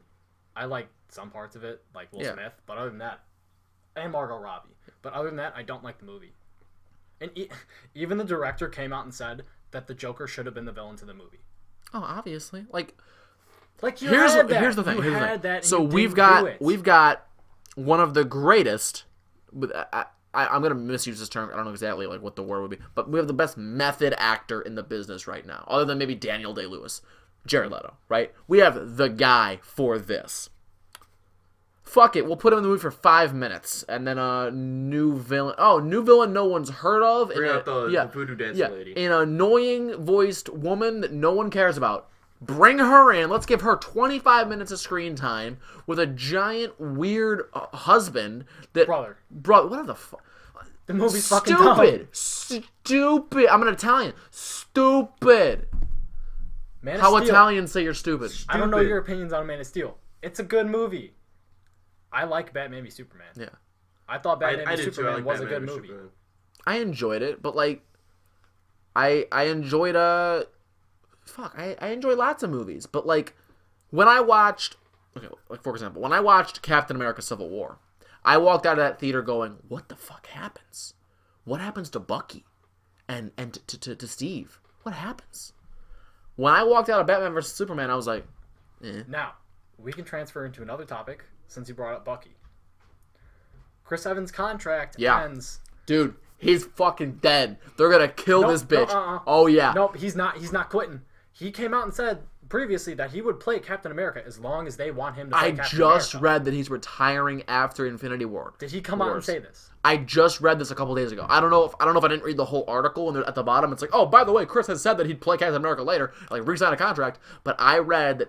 S2: I like some parts of it, like Will Smith, but other than that, and Margot Robbie. But other than that, I don't like the movie. And even the director came out and said that the Joker should have been the villain to the movie.
S1: Oh, obviously. Like
S2: here's
S1: the thing. So we've got one of the greatest. I'm gonna misuse this term. I don't know exactly like what the word would be, but we have the best method actor in the business right now, other than maybe Daniel Day-Lewis, Jared Leto. Right? We have the guy for this. Fuck it, we'll put him in the movie for 5 minutes, and then a new villain. Oh, new villain no one's heard of.
S3: Bring out the voodoo dancing lady.
S1: An annoying voiced woman that no one cares about. Bring her in. Let's give her 25 minutes of screen time with a giant weird husband that
S2: brother.
S1: What the fuck?
S2: The movie's fucking dumb.
S1: Stupid. I'm an Italian. Stupid.
S2: Man of
S1: How
S2: Steel.
S1: Italians say you're stupid.
S2: I don't know your opinions on Man of Steel. It's a good movie. I like Batman v Superman.
S1: Yeah.
S2: I thought Batman v Superman was a good movie.
S1: I enjoyed it, but like I enjoyed I enjoy lots of movies, but like when I watched like for example, when I watched Captain America Civil War, I walked out of that theater going, what the fuck happens? What happens to Bucky and to Steve? What happens? When I walked out of Batman vs Superman, I was like, eh.
S2: Now, we can transfer into another topic since you brought up Bucky. Chris Evans' contract ends.
S1: Dude, he's fucking dead. They're gonna kill this bitch. Oh yeah.
S2: Nope, he's not quitting. He came out and said previously that he would play Captain America as long as they want him to play Captain America. I just read that he's retiring after Infinity War. Did he come out and say this?
S1: I just read this a couple days ago. I don't know if I didn't read the whole article, and at the bottom it's like, oh, by the way, Chris has said that he'd play Captain America later, like re-sign a contract. But I read that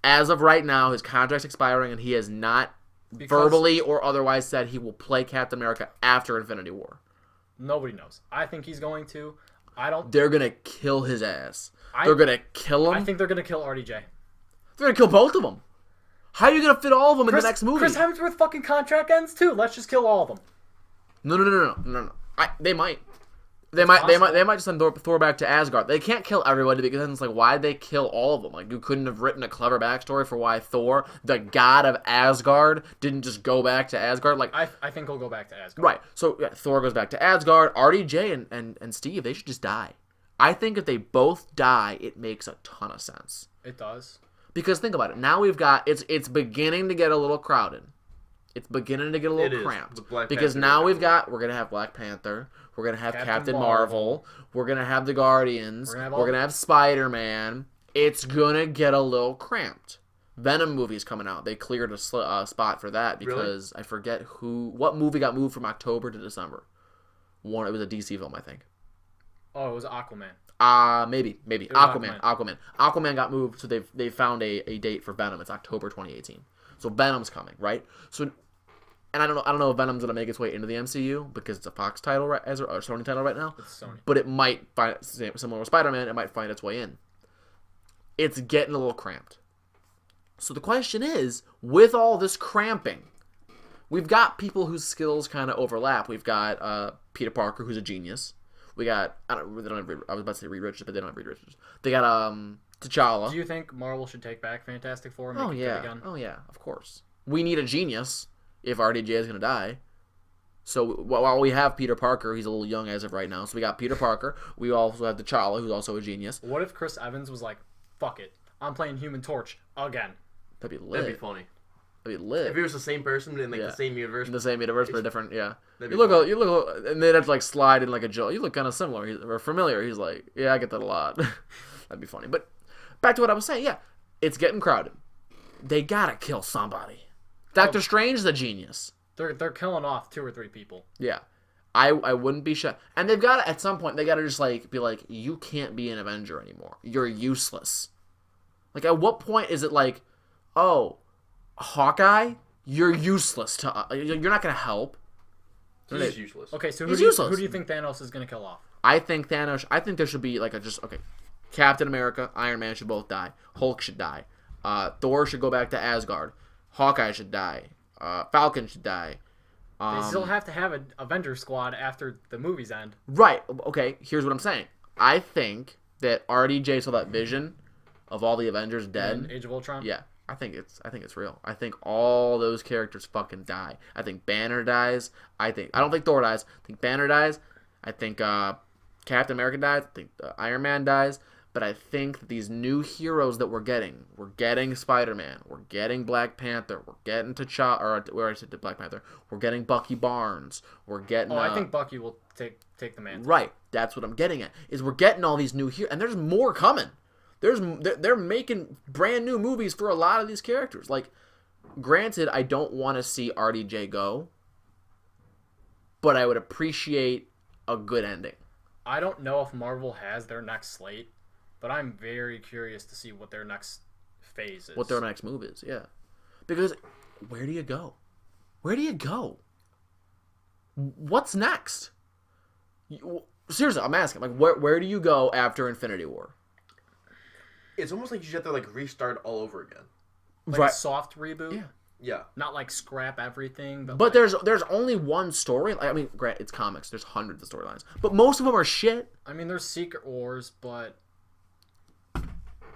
S1: as of right now, his contract's expiring, and he has not verbally or otherwise said he will play Captain America after Infinity War.
S2: Nobody knows. I think he's going to.
S1: They're gonna kill his ass. They're gonna kill him.
S2: I think they're gonna kill RDJ.
S1: They're gonna kill both of them. How are you gonna fit all of them in the next movie?
S2: Chris Hemsworth fucking contract ends too. Let's just kill all of them.
S1: No. They might. They might just send Thor back to Asgard. They can't kill everybody because then it's like, why did they kill all of them? Like, you couldn't have written a clever backstory for why Thor, the god of Asgard, didn't just go back to Asgard. Like,
S2: I think he'll go back to Asgard.
S1: right. So yeah, Thor goes back to Asgard. RDJ and Steve, they should just die. I think if they both die, it makes a ton of sense.
S2: It does.
S1: Because think about it. Now we've got it's beginning to get a little crowded. It's beginning to get a little cramped. Because now we're gonna have Black Panther. We're gonna have Captain Marvel. We're gonna have the Guardians. We're gonna have Spider-Man. It's gonna get a little cramped. Venom movie's coming out. They cleared a spot for that because I forget what movie got moved from October to December. It was a DC film, I think.
S2: Oh, it was Aquaman.
S1: Maybe Aquaman. Aquaman got moved, so they found a date for Venom. It's October 2018. So Venom's coming, right? So, and I don't know if Venom's gonna make its way into the MCU because it's a Fox title or Sony title right now.
S2: It's Sony.
S1: But it might find, similar with Spider-Man, it might find its way in. It's getting a little cramped. So the question is, with all this cramping, we've got people whose skills kind of overlap. We've got Peter Parker, who's a genius. We got I was about to say Reed Richards, but they don't have Reed Richards. They got T'Challa.
S2: Do you think Marvel should take back Fantastic Four and
S1: make
S2: it good again?
S1: Oh yeah, of course. We need a genius if RDJ is gonna die. So while we have Peter Parker, he's a little young as of right now. So we got Peter Parker. We also have T'Challa, who's also a genius.
S2: What if Chris Evans was like, "Fuck it, I'm playing Human Torch again"?
S1: That'd be lit.
S3: That'd be funny.
S1: That'd be lit.
S3: If it was the same person in the same universe.
S1: In the same universe, but a different, You look, and they'd have to like slide in like a joke. You look kind of similar or familiar. He's like, yeah, I get that a lot. That'd be funny. But back to what I was saying. Yeah, it's getting crowded. They gotta kill somebody. Doctor Strange is a genius.
S2: They're killing off 2 or 3 people.
S1: Yeah, I wouldn't be shocked. And they've got to, at some point, they got to just like be like, you can't be an Avenger anymore. You're useless. Like, at what point is it like, oh, Hawkeye, you're useless to you're not gonna help.
S3: He's useless.
S2: Okay, so who do you think Thanos is gonna kill off?
S1: I think there should be like Captain America, Iron Man should both die. Hulk should die. Thor should go back to Asgard. Hawkeye should die. Falcon should die.
S2: They still have to have an Avenger squad after the movies end.
S1: Right. Okay, here's what I'm saying. I think that RDJ saw that vision of all the Avengers dead.
S2: In Age of Ultron?
S1: Yeah. I think it's real. I think all those characters fucking die. I think Banner dies. I don't think Thor dies. I think Banner dies. I think Captain America dies. I think Iron Man dies. But I think that these new heroes that we're getting Spider-Man, we're getting Black Panther, we're getting T'Challa, or where I said Black Panther, we're getting Bucky Barnes, we're getting.
S2: I think Bucky will take the mantle.
S1: Right. That's what I'm getting at. Is we're getting all these new heroes, and there's more coming. They're making brand new movies for a lot of these characters. Like, granted, I don't want to see RDJ go, but I would appreciate a good ending.
S2: I don't know if Marvel has their next slate, but I'm very curious to see what their next phase is.
S1: What their next move is, yeah. Because where do you go? Where do you go? What's next? Seriously, I'm asking. Like, where do you go after Infinity War?
S3: It's almost like you have to like restart all over again.
S2: Like a soft reboot?
S1: Yeah.
S3: Yeah.
S2: Not like scrap everything.
S1: But there's only one story. I mean, granted, it's comics. There's hundreds of storylines. But most of them are shit.
S2: I mean, there's Secret Wars, but...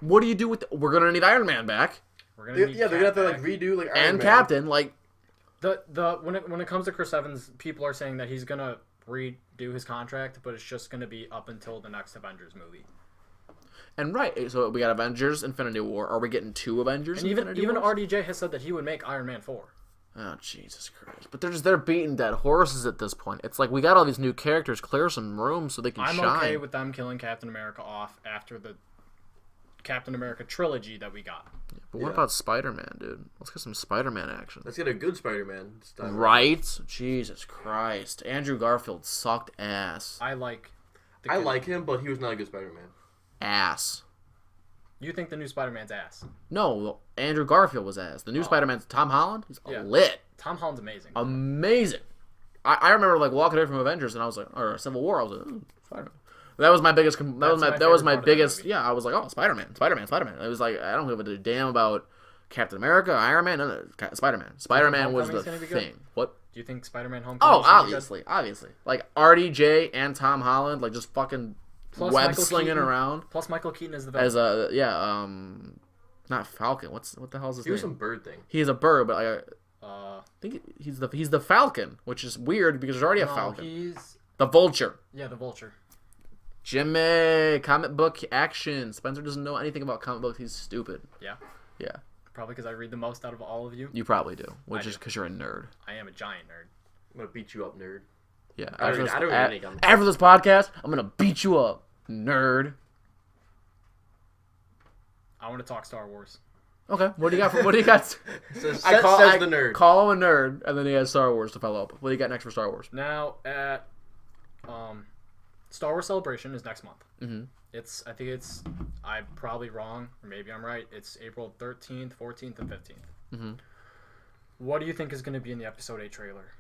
S1: What do you do with... We're going to need Iron Man back.
S2: We're gonna need
S3: they're going to have to like redo like Iron Man.
S1: Captain, like...
S2: When it comes to Chris Evans, people are saying that he's going to redo his contract, but it's just going to be up until the next Avengers movie.
S1: And right, so we got Avengers, Infinity War. Are we getting 2 Avengers?
S2: And even
S1: Wars?
S2: RDJ has said that he would make Iron Man 4.
S1: Oh Jesus Christ! But they're beating dead horses at this point. It's like we got all these new characters. Clear some room so they can shine.
S2: I'm okay with them killing Captain America off after the Captain America trilogy that we got.
S1: Yeah, but what about Spider-Man, dude? Let's get some Spider-Man action.
S3: Let's get a good Spider-Man.
S1: Right? Jesus Christ! Andrew Garfield sucked ass.
S3: I like him, but he was not a good Spider-Man.
S1: Ass.
S2: You think the new Spider-Man's ass?
S1: No, Andrew Garfield was ass. The new Spider-Man's Tom Holland. He's lit.
S2: Tom Holland's amazing.
S1: Amazing. I remember like walking away from Avengers and I was like, or Civil War. I was like, Spider-Man. That was my biggest. That was my
S2: favorite part of the
S1: biggest.
S2: movie.
S1: Yeah, I was like, oh, Spider-Man. It was like I don't give a damn about Captain America, Iron Man, none of that. Spider-Man. Spider-Man was the
S2: Homecoming's gonna be
S1: thing.
S2: good?
S1: What?
S2: Do you think Spider-Man Homecoming?
S1: Oh, obviously. Like RDJ and Tom Holland, like just fucking
S2: Plus
S1: web
S2: Michael
S1: slinging
S2: Keaton.
S1: around
S2: Plus Michael Keaton is the villain.
S1: as a not Falcon. What the hell's his
S3: He was
S1: name?
S3: some bird thing.
S1: He's a bird, but I
S2: Uh,
S1: think he's the Falcon, which is weird because there's already a
S2: no,
S1: Falcon.
S2: he's
S1: The Vulture.
S2: the Vulture.
S1: Jimmy, comic book action. Spencer doesn't know anything about comic books. He's stupid.
S2: Yeah,
S1: Yeah,
S2: probably because I read the most out of all of you.
S1: you probably do, which
S2: I
S1: is
S2: do.
S1: because you're a nerd.
S2: I am a giant nerd.
S3: I'm gonna beat you up, nerd.
S1: Yeah.
S3: I don't
S1: After,
S3: read any comic
S1: after this podcast, I'm gonna beat you up, nerd.
S2: I want to talk Star Wars.
S1: Okay, what do you got? What do you got?
S3: Says
S1: I
S3: the nerd.
S1: Call him a nerd, and then he has Star Wars to follow up. What do you got next for Star Wars?
S2: Now at Star Wars Celebration is next month.
S1: Mm-hmm.
S2: I'm probably wrong, or maybe I'm right. It's April 13th, 14th, and 15th.
S1: Mm-hmm.
S2: What do you think is going to be in the Episode 8 trailer?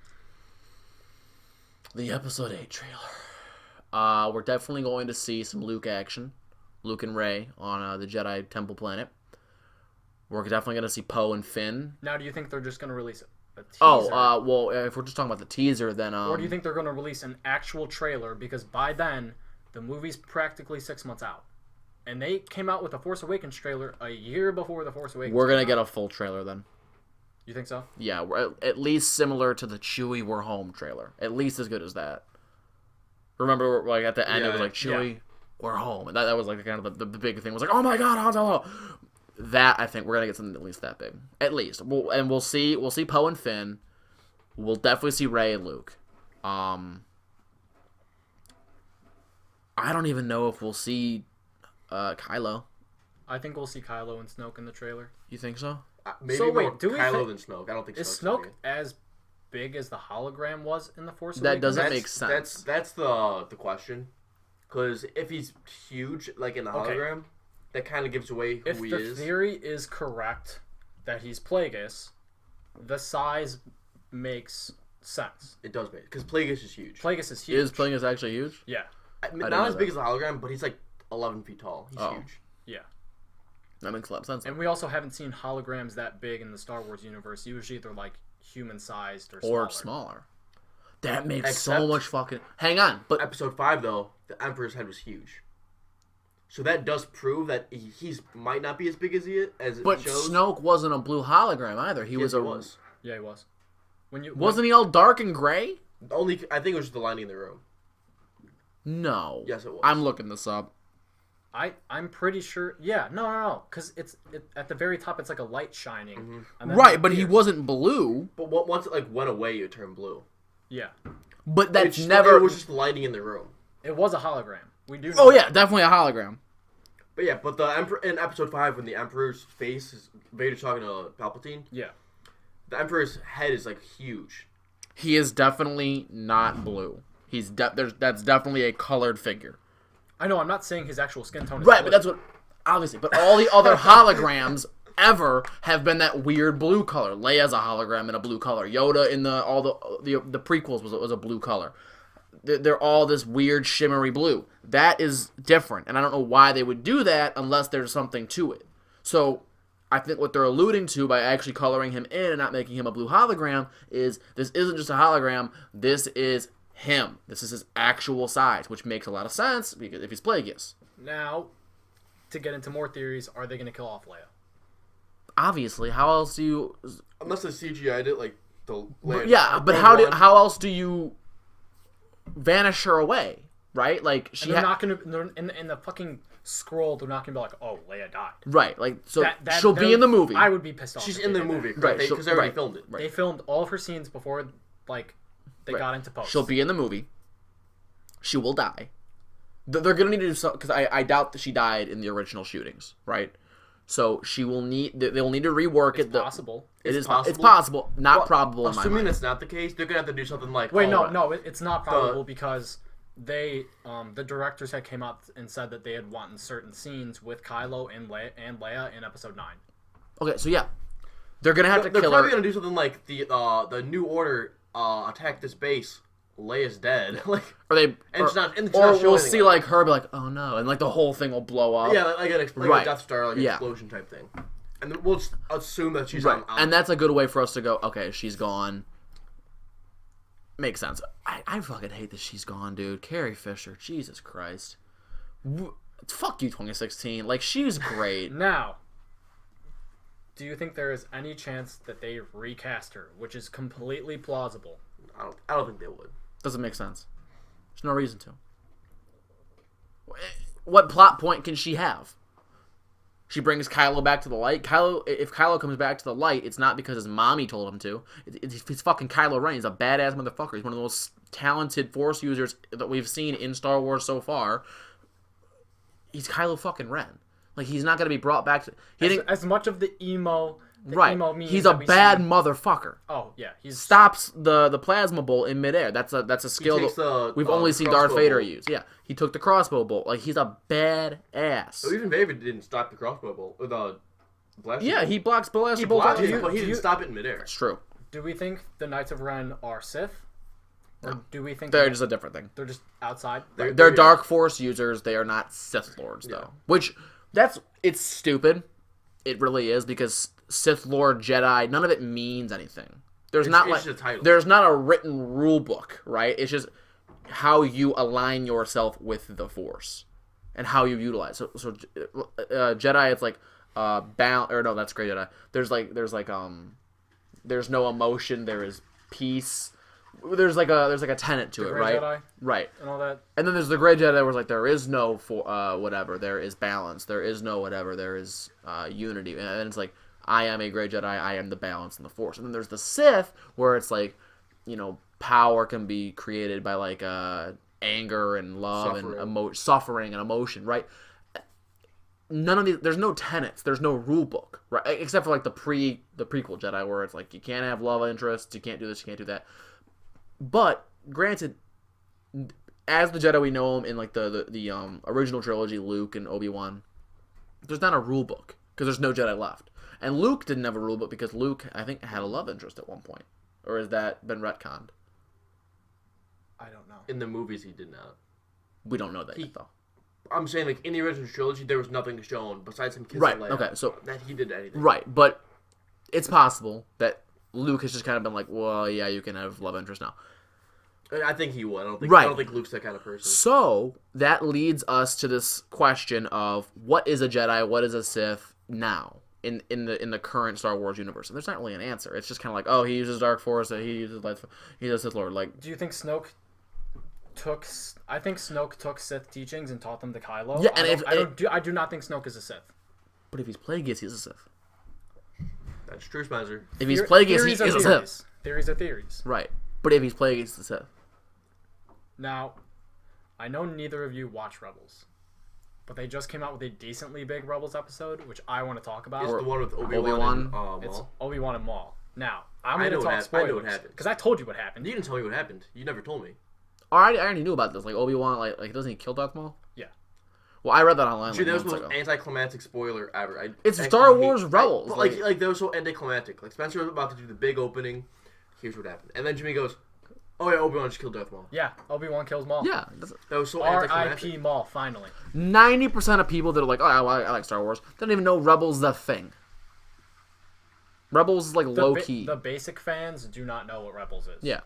S1: The Episode 8 trailer. We're definitely going to see some Luke action. Luke and Rey on the Jedi Temple planet. We're definitely going to see Poe and Finn.
S2: Now, do you think they're just going to release a teaser?
S1: Well, if we're just talking about the teaser, then...
S2: or do you think they're going to release an actual trailer? Because by then, the movie's practically 6 months out. And they came out with a Force Awakens trailer a year before the Force Awakens.
S1: we're going to get a full trailer then.
S2: You think so?
S1: Yeah, we're at least similar to the Chewie We're Home trailer. At least as good as that. Remember, like, at the end, it was like, Chewie, we're home. And that was, like, kind of the big thing. It was like, oh my god, Han Solo! That, I think, we're going to get something at least that big. At least. We'll see Poe and Finn. We'll definitely see Rey and Luke. I don't even know if we'll see Kylo.
S2: I think we'll see Kylo and Snoke in the trailer.
S1: You think so?
S3: Maybe
S2: So
S3: more
S2: wait, do we
S3: Kylo
S2: think-
S3: than Snoke. I don't think
S2: Is
S3: Snoke's
S2: Snoke
S3: gonna
S2: as big as the hologram was in the Force
S1: That
S2: Awakens?
S1: doesn't
S3: be.
S1: make sense.
S3: That's the question. Because if he's huge, like in the
S2: Okay.
S3: hologram, that kind of gives away who
S2: If
S3: he
S2: the
S3: is.
S2: theory is correct that he's Plagueis, the size makes sense.
S3: It does make because Plagueis is huge.
S2: Plagueis is huge.
S1: Is playing is actually huge?
S2: Yeah,
S3: Not
S1: know
S3: as big
S1: that.
S3: as the hologram, but he's like 11 feet tall. He's
S1: Oh.
S3: huge.
S2: yeah.
S1: That makes a lot of sense.
S2: And we also haven't seen holograms that big in the Star Wars universe. Usually they're like human-sized or smaller.
S1: Or smaller. That makes so
S3: Except-
S1: much fucking... Hang on, but...
S3: Episode 5, though, the Emperor's head was huge. So that does prove that he's might not be as big as it
S1: But
S3: shows.
S1: Snoke wasn't a blue hologram either. He
S3: Yes,
S1: was
S3: he
S1: a...
S3: was.
S2: Yeah, he was.
S1: Wasn't he all dark and gray?
S3: Only I think it was just the lining in the room.
S1: No.
S3: Yes, it was.
S1: I'm looking this up.
S2: I'm pretty sure. Yeah, no, because it's at the very top. It's like a light shining. And then
S1: Right,
S2: it
S1: but he
S2: appears.
S1: wasn't blue.
S3: But once it like went away, it turned blue.
S2: Yeah,
S1: But that's
S3: It
S1: never...
S3: was just the lighting in the room.
S2: it was a hologram. We do. Know
S1: Oh,
S2: that.
S1: yeah, definitely a hologram.
S3: But yeah, but the Emperor in Episode 5, when the Emperor's face is Vader's talking to Palpatine,
S2: Yeah.
S3: the Emperor's head is like huge.
S1: He is definitely not blue. That's definitely a colored figure.
S2: I know. I'm not saying his actual skin tone is
S1: Right,
S2: blue.
S1: but that's what... Obviously. But all the other holograms ever have been that weird blue color. Leia's a hologram in a blue color. Yoda in the prequels was a blue color. They're all this weird shimmery blue. That is different, and I don't know why they would do that unless there's something to it. So I think what they're alluding to by actually coloring him in and not making him a blue hologram is this isn't just a hologram. This is him. This is his actual size, which makes a lot of sense because if he's Plagueis.
S2: Now, to get into more theories, are they going to kill off Leia?
S1: Obviously, how else do you?
S3: Unless they CGI'd it like the
S1: But how else do you vanish her away? Right, like
S2: And they're not going to in the fucking scroll. They're not going to be like, "Oh, Leia died."
S1: right, like so
S2: That-
S1: she'll be in the movie.
S2: I would be pissed off.
S3: She's
S2: if
S3: in
S2: they
S3: the
S2: did
S3: movie,
S2: that.
S1: Right,
S3: because they already
S1: right.
S3: filmed it.
S1: Right.
S2: They filmed all of her scenes before, like, they got into post.
S1: She'll be in the movie. She will die. They're gonna need to do something because I doubt that she died in the original shootings, right? So she will need. They'll need to rework
S2: It's
S1: it.
S2: possible.
S1: It's
S3: possible.
S1: It's possible, not
S3: Well,
S1: probable. In my
S3: Assuming
S1: mind.
S3: that's not the case, they're gonna have to do something like.
S2: Wait,
S3: oh,
S2: no, it's not probable because they, the directors had came out and said that they had wanted certain scenes with Kylo and Leia in Episode 9.
S1: Okay, so yeah, they're gonna have to
S3: They're
S1: kill
S3: probably
S1: her.
S3: gonna do something like the New Order attack this base Leia's dead. Like,
S1: or they,
S3: and it's not, and it's
S1: or
S3: not
S1: we'll
S3: showing
S1: see like her be like, oh no, and like the whole thing will blow up.
S3: Yeah, like a
S1: Right.
S3: Death Star, like explosion type thing. And then we'll just assume that she's on.
S1: And that's a good way for us to go, okay, she's gone. Makes sense. I fucking hate that she's gone, dude. Carrie Fisher, Jesus Christ. Fuck you, 2016. Like, she's great.
S2: Now, do you think there is any chance that they recast her, which is completely plausible?
S3: I don't think they would.
S1: Doesn't make sense. There's no reason to. What plot point can she have? She brings Kylo back to the light. If Kylo comes back to the light, it's not because his mommy told him to. It's fucking Kylo Ren. He's a badass motherfucker. He's one of the most talented Force users that we've seen in Star Wars so far. He's Kylo fucking Ren. Like, he's not gonna be brought back to.
S2: As much of the emo.
S1: Right.
S2: Emo memes
S1: He's a bad motherfucker.
S2: Oh yeah, he
S1: stops the plasma bolt in midair. That's a skill that we've only seen Darth Vader use. Yeah, he took the crossbow bolt. Like, he's a bad ass.
S3: So even Vader didn't stop the crossbow bolt or the blaster.
S1: Yeah, he blocks blaster
S3: bolt.
S1: bolt.
S3: But he didn't stop it in midair.
S1: It's true.
S2: Do we think the Knights of Ren are Sith? Or
S1: No.
S2: do we think
S1: they're just a different thing?
S2: They're just outside.
S1: They're Dark Force users. They are not Sith Lords, though. Which it's stupid. It really is, because Sith Lord, Jedi, none of it means anything. There's not a written rule book, right? It's just how you align yourself with the Force and how you utilize. So Jedi, it's like balance, or no, that's Grey Jedi. There's no emotion. There is peace. There's like a tenet to it, right?
S2: Jedi,
S1: right.
S2: And all that.
S1: And then there's the Grey Jedi, where it's like there is no whatever. There is balance. There is no whatever. There is unity. And it's like, I am a Grey Jedi. I am the balance in the Force. And then there's the Sith, where it's like, power can be created by like anger and love and suffering and emotion, right? None of these. There's no tenets. There's no rule book, right? Except for like the prequel Jedi, where it's like you can't have love interests. You can't do this. You can't do that. But granted, as the Jedi we know them in like the original trilogy, Luke and Obi-Wan, there's not a rule book because there's no Jedi left. And Luke didn't have a rule book because Luke, I think, had a love interest at one point. Or has that been retconned?
S2: I don't know.
S3: In the movies, he did not.
S1: We don't know that yet, though.
S3: I'm saying, like, in the original trilogy, there was nothing shown besides him kissing Leia.
S1: Okay, so
S3: that he did anything.
S1: Right, but it's possible that Luke has just kind of been like, well, yeah, you can have love interest now.
S3: I think he would. I don't think Luke's that kind of person.
S1: So that leads us to this question of what is a Jedi, what is a Sith now in the current Star Wars universe? And there's not really an answer. It's just kind of like, oh, he uses Dark Force, he uses light, he's a Sith Lord. Like,
S2: do you think Snoke took Sith teachings and taught them to Kylo?
S1: Yeah, and
S2: I do not think Snoke is a Sith.
S1: But if he's Plagueis, he's a Sith.
S3: That's true, Spencer.
S1: If he's Plagueis, he is a Sith.
S2: Theories are theories.
S1: Right. But if he's Plagueis, he's a Sith.
S2: Now, I know neither of you watch Rebels, but they just came out with a decently big Rebels episode, which I want to talk about.
S3: It's the one with Obi-Wan and Maul.
S2: It's Obi-Wan and Maul. Now, I'm going to talk spoilers. I know what happened. Because I told you what happened.
S3: You didn't tell me what happened. You never told me.
S1: I already knew about this. Like, Obi-Wan, like doesn't he kill Darth Maul?
S2: Yeah.
S1: Well, I read that online.
S3: Dude, that was the most anticlimactic spoiler ever.
S1: It's Star Wars Rebels.
S3: Like, that was so anticlimactic. Like, Spencer was about to do the big opening. Here's what happened. And then Jimmy goes, oh, yeah, Obi-Wan just killed Darth Maul.
S2: Yeah, Obi-Wan kills Maul.
S1: Yeah.
S3: That was so anticlimactic.
S2: R.I.P. Maul, finally.
S1: 90% of people that are like, oh, I like Star Wars, don't even know Rebels the thing. Rebels is like low-key.
S2: The basic fans do not know what Rebels is.
S1: Yeah.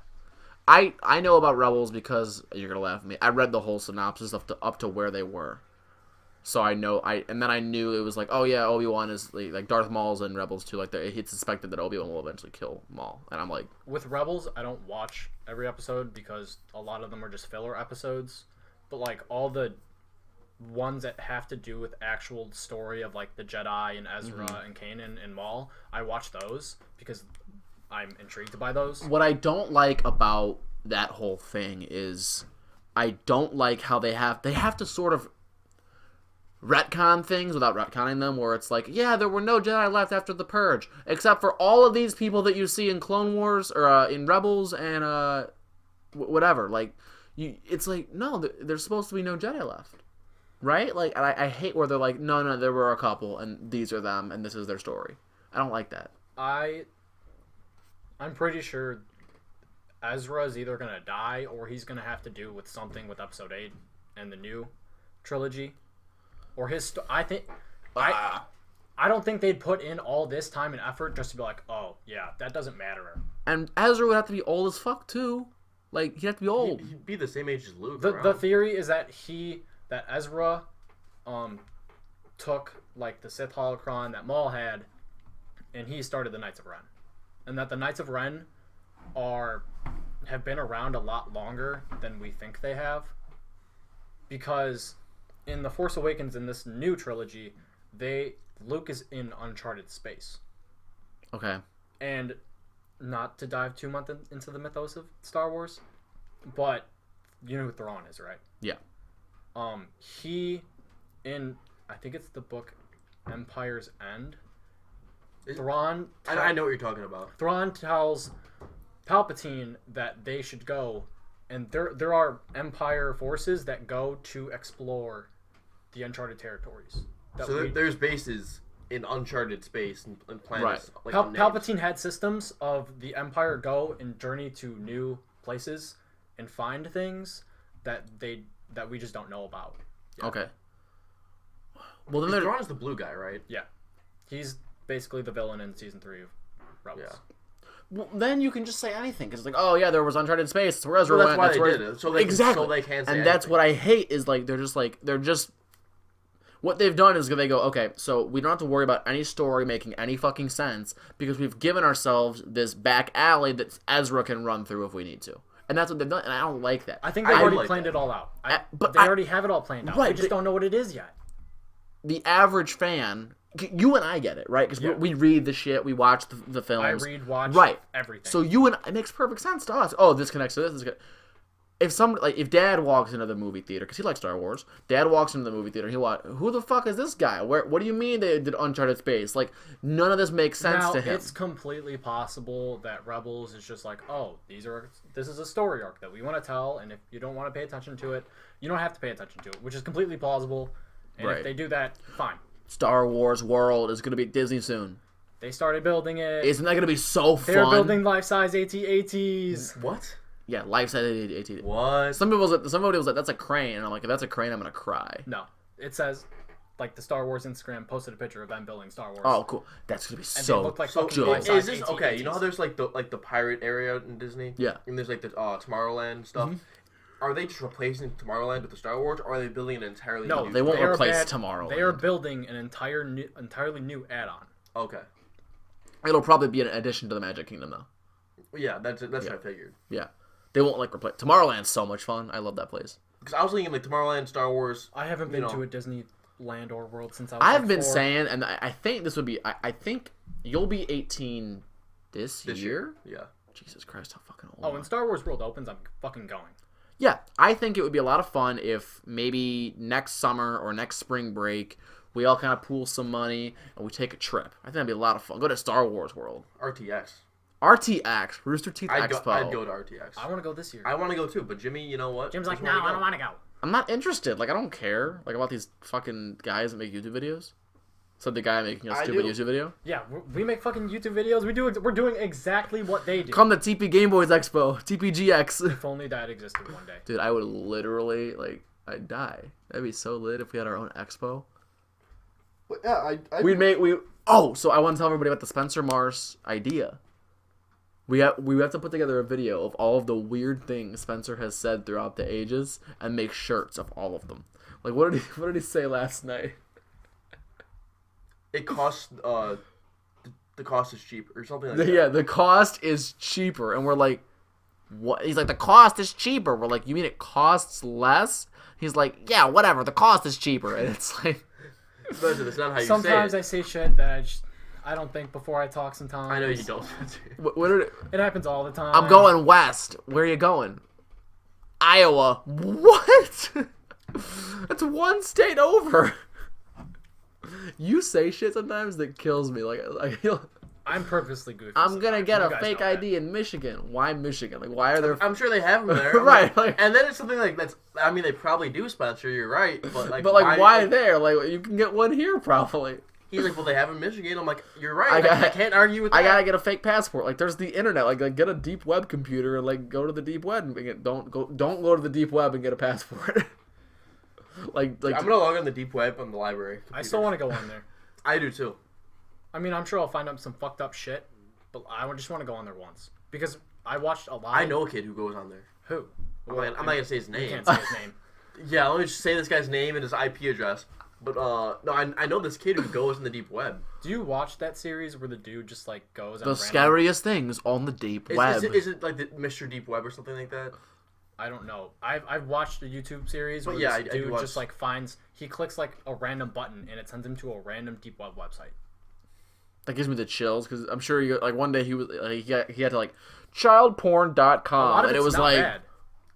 S1: I know about Rebels because, you're going to laugh at me, I read the whole synopsis up to where they were. So I know, and then I knew it was like, oh yeah, Obi-Wan is, like Darth Maul's in Rebels too, like it's suspected that Obi-Wan will eventually kill Maul, and I'm like...
S2: With Rebels, I don't watch every episode because a lot of them are just filler episodes, but like all the ones that have to do with actual story of like the Jedi and Ezra and Kanan and Maul, I watch those because I'm intrigued by those.
S1: What I don't like about that whole thing is I don't like how they have to sort of retcon things without retconning them, where it's like, yeah, there were no Jedi left after the Purge, except for all of these people that you see in Clone Wars or in Rebels and whatever. Like, it's like, no, there's supposed to be no Jedi left, right? Like, I hate where they're like, no, there were a couple, and these are them, and this is their story. I don't like that.
S2: I'm pretty sure Ezra is either gonna die or he's gonna have to do with something with Episode 8 and the new trilogy, or his. I don't think they'd put in all this time and effort just to be like, oh yeah, that doesn't matter.
S1: And Ezra would have to be old as fuck too. Like he'd have to be old.
S3: He'd be the same age as Luke.
S2: The theory is that Ezra, took like the Sith holocron that Maul had, and he started the Knights of Ren, and that the Knights of Ren have been around a lot longer than we think they have, because in the Force Awakens in this new trilogy, Luke is in uncharted space.
S1: Okay.
S2: And not to dive too much into the mythos of Star Wars, but you know who Thrawn is, right?
S1: Yeah.
S2: I think it's the book Empire's End. Thrawn.
S3: I know what you're talking about.
S2: Thrawn tells Palpatine that they should go, and there are Empire forces that go to explore the uncharted territories.
S3: There's bases in uncharted space and planets.
S1: Right.
S3: Like
S2: Palpatine had systems of the Empire go and journey to new places and find things that we just don't know about.
S1: Yeah. Okay. Well, then
S3: Thrawn is the blue guy, right?
S2: Yeah, he's basically the villain in season 3 of Rebels.
S3: Yeah.
S1: Well, then you can just say anything because it's like, oh yeah, there was uncharted space. That's where Ezra
S3: Well,
S1: went.
S3: that's why they did it. So they can say
S1: and that's what I hate is like they're just what they've done is they go, okay, so we don't have to worry about any story making any fucking sense because we've given ourselves this back alley that Ezra can run through if we need to. And that's what they've done, and I don't like that.
S2: I think they've already planned it all out. They already have it all planned out. Right, we just don't know what it is yet.
S1: The average fan, you and I get it, right? Because we read the shit, we watch the films.
S2: I watch everything.
S1: So it makes perfect sense to us. Oh, this connects to this. If Dad walks into the movie theater, because he likes Star Wars, Dad walks into the movie theater, who the fuck is this guy? What do you mean they did Uncharted Space? Like, none of this makes sense to him.
S2: It's completely possible that Rebels is just like, oh, this is a story arc that we want to tell, and if you don't want to pay attention to it, you don't have to pay attention to it, which is completely plausible. And if they do that, fine.
S1: Star Wars World is going to be at Disney soon.
S2: They started building it.
S1: Isn't that going to be so fun?
S2: They're building life-size AT-ATs.
S3: What?
S1: Yeah, life-size AT-AT.
S3: What?
S1: Somebody was like, that's a crane. And I'm like, if that's a crane, I'm going to cry.
S2: No. It says, like, the Star Wars Instagram posted a picture of them building Star Wars.
S1: Oh, cool. That's going to be so
S2: they look like
S1: good.
S3: Is this, okay, you know how there's, like, the pirate area in Disney?
S1: Yeah.
S3: And there's, like, the Tomorrowland stuff? Mm-hmm. Are they just replacing Tomorrowland with the Star Wars, or are they building an entirely new?
S1: No, they won't replace Tomorrowland.
S2: They are building an entirely new add-on.
S3: Okay.
S1: It'll probably be an addition to the Magic Kingdom, though.
S3: Yeah, that's what I figured.
S1: Yeah. They won't, like, replace... Tomorrowland's so much fun. I love that place.
S3: Because I was thinking, like, Tomorrowland, Star Wars...
S2: I haven't been to a Disneyland or World since I was
S1: I've been saying, and I think this would be... I think you'll be 18 this year?
S3: Yeah.
S1: Jesus Christ, how fucking old.
S2: Oh, when Star Wars World opens, I'm fucking going.
S1: Yeah, I think it would be a lot of fun if maybe next summer or next spring break we all kind of pool some money and we take a trip. I think that'd be a lot of fun. Go to Star Wars World. RTX, Rooster Teeth Expo.
S3: I'd go to RTX.
S2: I want to go this year.
S3: I want to go too, but Jimmy, you know what?
S2: Jim's like, no, I don't want to go.
S1: I'm not interested. Like, I don't care about these fucking guys that make YouTube videos. So the guy making a stupid YouTube video?
S2: Yeah, we make fucking YouTube videos. We're doing exactly what they do.
S1: Come to TP Game Boys Expo. TPGX.
S2: If only that existed one day.
S1: Dude, I would literally, I'd die. That'd be so lit if we had our own expo.
S3: But yeah,
S1: so I want to tell everybody about the Spencer Mars idea. We have to put together a video of all of the weird things Spencer has said throughout the ages and make shirts of all of them. Like, what did he say last night?
S3: It costs, the cost is cheap or something like that.
S1: Yeah, the cost is cheaper. And we're like, what? He's like, the cost is cheaper. We're like, you mean it costs less? He's like, yeah, whatever. The cost is cheaper. And it's like...
S3: That's not how you
S2: sometimes
S3: say it.
S2: I say shit that I don't think before I talk sometimes.
S3: I know you don't.
S2: It happens all the time.
S1: I'm going west. Where are you going? Iowa. What? That's one state over. You say shit sometimes that kills me.
S2: I'm purposely goofy.
S1: I'm gonna get a fake ID in Michigan. Why Michigan? Like, why are there?
S3: I'm sure they have them there,
S1: right?
S3: And then it's something like that's. I mean, they probably do, Spencer. You're right, but
S1: why there? Like, you can get one here probably.
S3: He's like, well, they have in Michigan. I'm like, you're right. I can't argue with that.
S1: I gotta get a fake passport. Like, there's the internet. Like get a deep web computer and like go to the deep web and don't go to the deep web and get a passport. like
S3: I'm gonna log on the deep web on the library.
S2: I still want to go on there.
S3: I do too.
S2: I mean, I'm sure I'll find out some fucked up shit, but I just want to go on there once because I watched a lot.
S3: I know a kid who goes on there.
S2: Who?
S3: I'm not gonna say his name.
S2: You can't say his name.
S3: Yeah, let me just say this guy's name and his IP address. But no, I know this kid who goes in the deep web.
S2: Do you watch that series where the dude just like goes on
S1: the scariest things on the deep web?
S3: Is it like the Mr. Deep Web or something like that?
S2: I don't know. I've watched a YouTube series where
S3: yeah,
S2: this dude just like he clicks like a random button and it sends him to a random deep web website.
S1: That gives me the chills because I'm sure like one day he was he had to like childporn.com and it was like
S2: bad.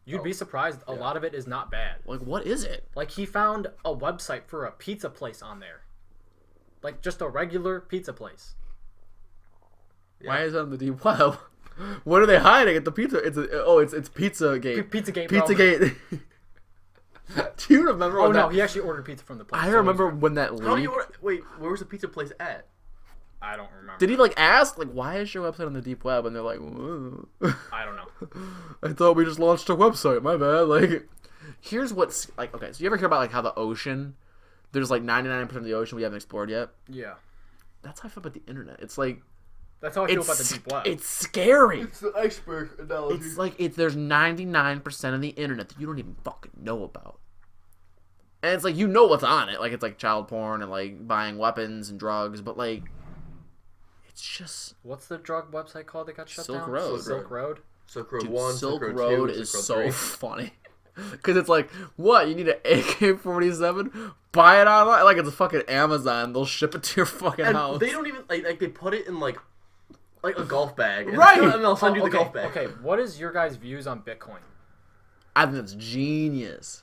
S2: You'd be surprised. A lot of it is not bad.
S1: Like, what is it?
S2: Like, he found a website for a pizza place on there. Like, just a regular pizza place.
S1: Yeah. Why is it on the deep web? What are they hiding at the pizza? It's Pizzagate.
S2: Pizzagate.
S1: Pizzagate. Do you remember?
S2: Oh no, he actually ordered pizza from the place.
S1: I remember when that leaked.
S3: How do you order? Wait, where was the pizza place at?
S2: I don't remember.
S1: Did he like ask like why is your website on the deep web? And they're like, whoa.
S2: I don't know.
S1: I thought we just launched a website. My bad. Like, here's what's like. Okay, so you ever hear about like how the ocean? There's like 99% of the ocean we haven't explored yet.
S2: Yeah.
S1: That's how I feel about the internet. It's like.
S2: That's how I feel about the deep web.
S1: It's scary.
S3: It's the iceberg analogy.
S1: It's like there's 99% of the internet that you don't even fucking know about. And it's like you know what's on it. Like it's like child porn and like buying weapons and drugs, but like. It's just...
S2: What's the drug website called that got shut
S1: Silk
S2: down?
S1: Road.
S2: Silk Road?
S3: Silk Road
S1: Dude,
S3: 1,
S1: Silk
S3: Silk
S1: Road,
S3: Road 2,
S1: is
S3: Silk Road
S1: so
S3: 3.
S1: funny. Because it's like, what? You need an AK-47? Buy it online? Like it's a fucking Amazon. They'll ship it to your fucking house.
S3: They don't even... Like they put it in like a golf bag.
S1: Right!
S3: And they'll send you the golf bag.
S2: Okay, what is your guys' views on Bitcoin?
S1: I think that's genius.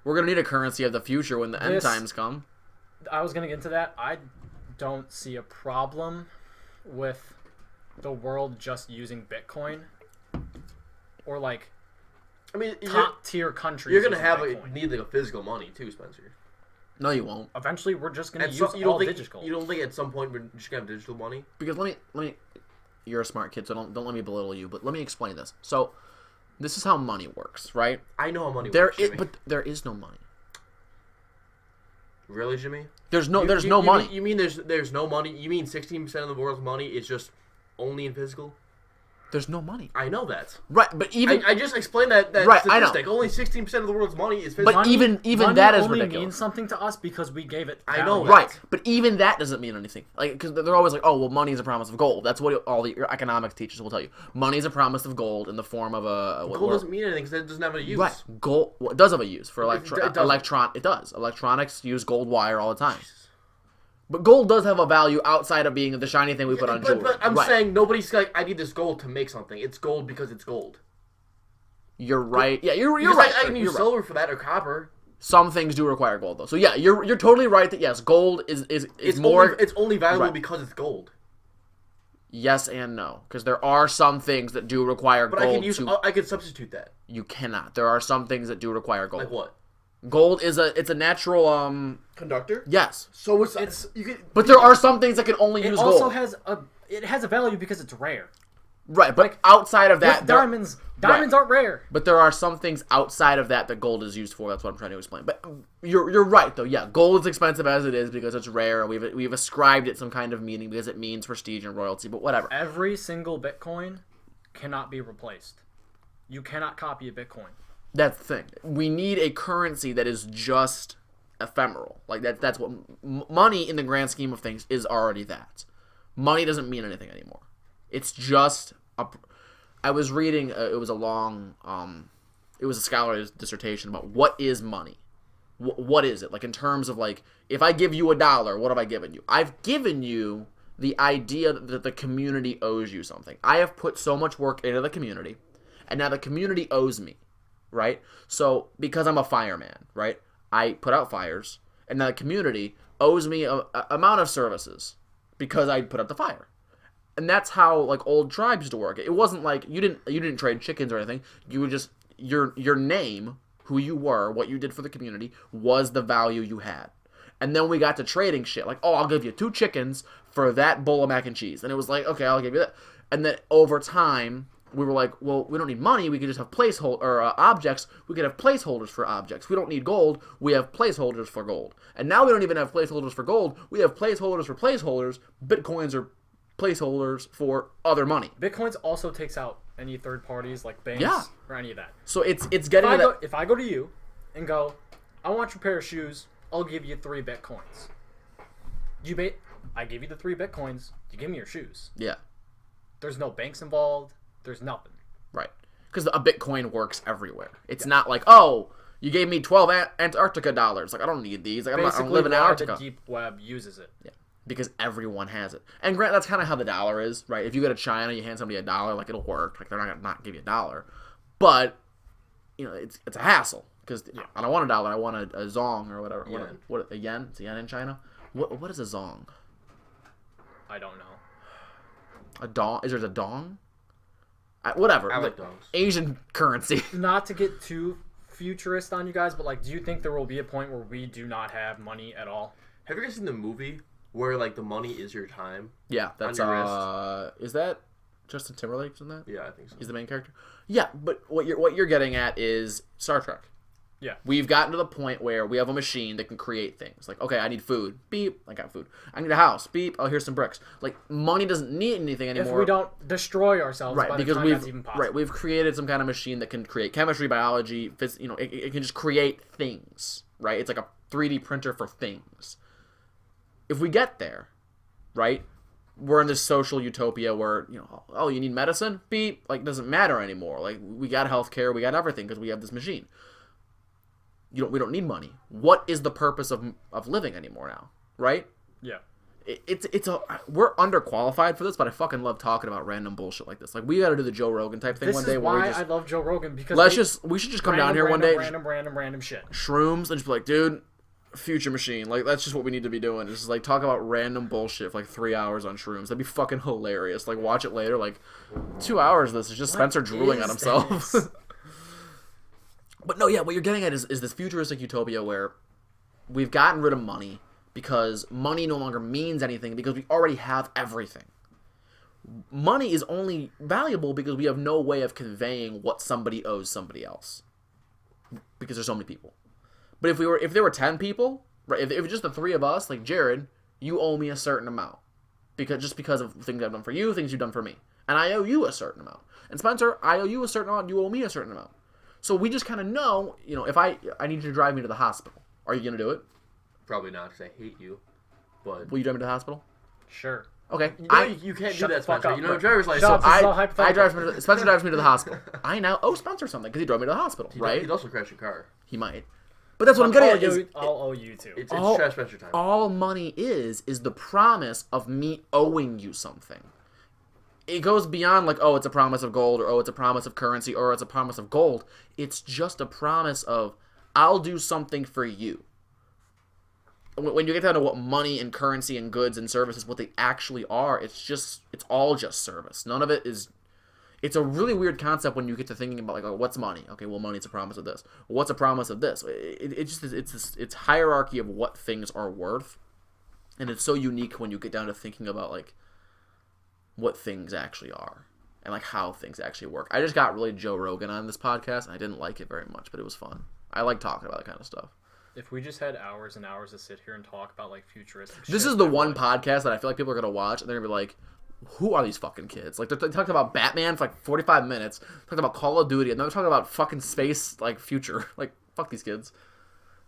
S1: We're going to need a currency of the future when the end times come.
S2: I was going to get into that. I don't see a problem with the world just using Bitcoin or like top tier countries.
S3: You're gonna have need like a physical money too, Spencer.
S1: No, you won't.
S2: Eventually, we're just gonna use all digital.
S3: You don't think at some point we're just gonna have digital money?
S1: Because let me. You're a smart kid, so don't let me belittle you. But let me explain this. So, this is how money works, right?
S3: I know how money works.
S1: But there is no money.
S3: Really, Jimmy?
S1: There's no money.
S3: You mean there's no money? You mean 16% of the world's money is just only in physical?
S1: There's no money.
S3: I know that.
S1: Right, but even
S3: I just explained that
S1: right,
S3: statistic. Only 16% of the world's money is physical.
S1: But even
S2: money
S1: that is
S2: only
S1: ridiculous.
S2: means something to us because we gave it.
S3: I know that.
S1: Right, but even that doesn't mean anything. Like, because they're always like, "Oh, well, money is a promise of gold." That's what all the economics teachers will tell you. Money is a promise of gold in the form of a
S3: gold doesn't mean anything because it doesn't have a use.
S1: Right, gold it does have a use for
S3: It
S1: does. Electronics use gold wire all the time. But gold does have a value outside of being the shiny thing we put on jewelry.
S3: But I'm saying nobody's like, I need this gold to make something. It's gold because it's gold.
S1: You're right. Yeah, you're
S3: right.
S1: right.
S3: I can use silver for that or copper.
S1: Some things do require gold, though. So yeah, you're totally right that yes, gold is
S3: it's only valuable because it's gold.
S1: Yes and no, because there are some things that do require gold.
S3: But I can substitute that.
S1: You cannot. There are some things that do require gold.
S3: Like what?
S1: Gold is a natural
S3: conductor.
S1: Yes.
S3: So it's you can.
S1: But there are some things that can only use gold.
S2: It also has a value because it's rare.
S1: Right, but like, outside of that,
S2: diamonds aren't rare.
S1: But there are some things outside of that gold is used for. That's what I'm trying to explain. But you're right though. Yeah, gold is expensive as it is because it's rare, and we've ascribed it some kind of meaning because it means prestige and royalty. But whatever.
S2: Every single Bitcoin cannot be replaced. You cannot copy a Bitcoin.
S1: That's the thing. We need a currency that is just ephemeral. Like that's what money in the grand scheme of things is already that. Money doesn't mean anything anymore. It's just I was reading it was a long it was a scholarly dissertation about what is money. What is it? Like in terms of like if I give you $1, what have I given you? I've given you the idea that the community owes you something. I have put so much work into the community and now the community owes me. Right? So, because I'm a fireman, right? I put out fires, and now the community owes me a amount of services because I put out the fire. And that's how like old tribes used to work. It wasn't like you didn't trade chickens or anything. You would just your name, who you were, what you did for the community was the value you had. And then we got to trading shit. Like, oh, I'll give you 2 chickens for that bowl of mac and cheese. And it was like, okay, I'll give you that. And then over time, we were like, well, we don't need money. We could just have objects. We could have placeholders for objects. We don't need gold. We have placeholders for gold. And now we don't even have placeholders for gold. We have placeholders for placeholders. Bitcoins are placeholders for other money.
S2: Bitcoins also takes out any third parties like banks or any of that.
S1: So it's getting to that.
S2: If I go to you and go, I want your pair of shoes, I'll give you 3 Bitcoins. I give you the 3 Bitcoins, you give me your shoes.
S1: Yeah.
S2: There's no banks involved. There's nothing.
S1: Right. Because a Bitcoin works everywhere. It's not like, oh, you gave me 12 Antarctica dollars. Like, I don't need these. Like, I'm not living in Antarctica.
S2: The deep web uses it.
S1: Yeah. Because everyone has it. And granted, that's kind of how the dollar is, right? If you go to China, you hand somebody $1, like, it'll work. Like, they're not going to not give you $1. But, you know, it's a hassle. Because I don't want $1. I want a zong or whatever.
S3: Yen.
S1: What a yen? It's a yen in China? What is a zong?
S2: I don't know.
S1: A dong? Is there a dong? Whatever.
S3: I like dongs.
S1: Asian currency.
S2: Not to get too futurist on you guys, but like, do you think there will be a point where we do not have money at all?
S3: Have you guys seen the movie where like the money is your time?
S1: Yeah, that's
S3: on your
S1: is that Justin Timberlake's in that?
S3: Yeah, I think so.
S1: He's the main character. Yeah, but what you're getting at is Star Trek.
S2: Yeah.
S1: We've gotten to the point where we have a machine that can create things. Like, okay, I need food. Beep, I got food. I need a house. Beep, oh, here's some bricks. Like, money doesn't need anything anymore.
S2: If we don't destroy ourselves by the time that's even possible.
S1: We've created some kind of machine that can create chemistry, biology, it can just create things, right? It's like a 3D printer for things. If we get there, right, we're in this social utopia where, oh, you need medicine? Beep, like, doesn't matter anymore. Like, we got healthcare, we got everything because we have this machine. We don't need money. What is the purpose of living anymore now, right?
S2: Yeah.
S1: We're underqualified for this, but I fucking love talking about random bullshit like this. Like, we got to do the Joe Rogan type thing one day.
S2: This is why I love Joe Rogan, because
S1: we should just come down here one day.
S2: Random shit.
S1: Shrooms, and just be like, dude, future machine. Like, that's just what we need to be doing. Just like talk about random bullshit for like 3 hours on shrooms. That'd be fucking hilarious. Like, watch it later. Like, 2 hours of this is just Spencer drooling on himself. But no, yeah, what you're getting at is this futuristic utopia where we've gotten rid of money because money no longer means anything because we already have everything. Money is only valuable because we have no way of conveying what somebody owes somebody else because there's so many people. But if there were 10 people, right? If it was just the 3 of us, like Jared, you owe me a certain amount because of things I've done for you, things you've done for me, and I owe you a certain amount. And Spencer, I owe you a certain amount, you owe me a certain amount. So we just kind of know, if I need you to drive me to the hospital, are you going to do it?
S3: Probably not, because I hate you. But
S1: will you drive me to the hospital?
S2: Sure.
S1: Okay.
S3: You can't do that, Spencer. You know, a driver's license.
S1: So Spencer drives me to the hospital. I now owe Spencer something because he drove me to the hospital, right?
S3: He'd also crash your car.
S1: He might. But that's what I'm getting at.
S2: I'll owe you too.
S3: It's trash Spencer time.
S1: All money is the promise of me owing you something. It goes beyond like, oh, it's a promise of gold, or oh, it's a promise of currency, or it's a promise of gold. It's just a promise of, I'll do something for you. When you get down to what money and currency and goods and services, what they actually are, it's all just service. None of it is. It's a really weird concept when you get to thinking about like, oh, what's money? Okay, well, money's a promise of this. What's a promise of this? It's hierarchy of what things are worth, and it's so unique when you get down to thinking about like what things actually are and like how things actually work. I just got really Joe Rogan on this podcast and I didn't like it very much, but it was fun. I like talking about that kind of stuff.
S2: If we just had hours and hours to sit here and talk about like futuristic shit.
S1: This is the one podcast that I feel like people are going to watch and they're going to be like, who are these fucking kids? Like, they're talking about Batman for like 45 minutes, talking about Call of Duty, and they're talking about fucking space, like, future. Like, fuck these kids.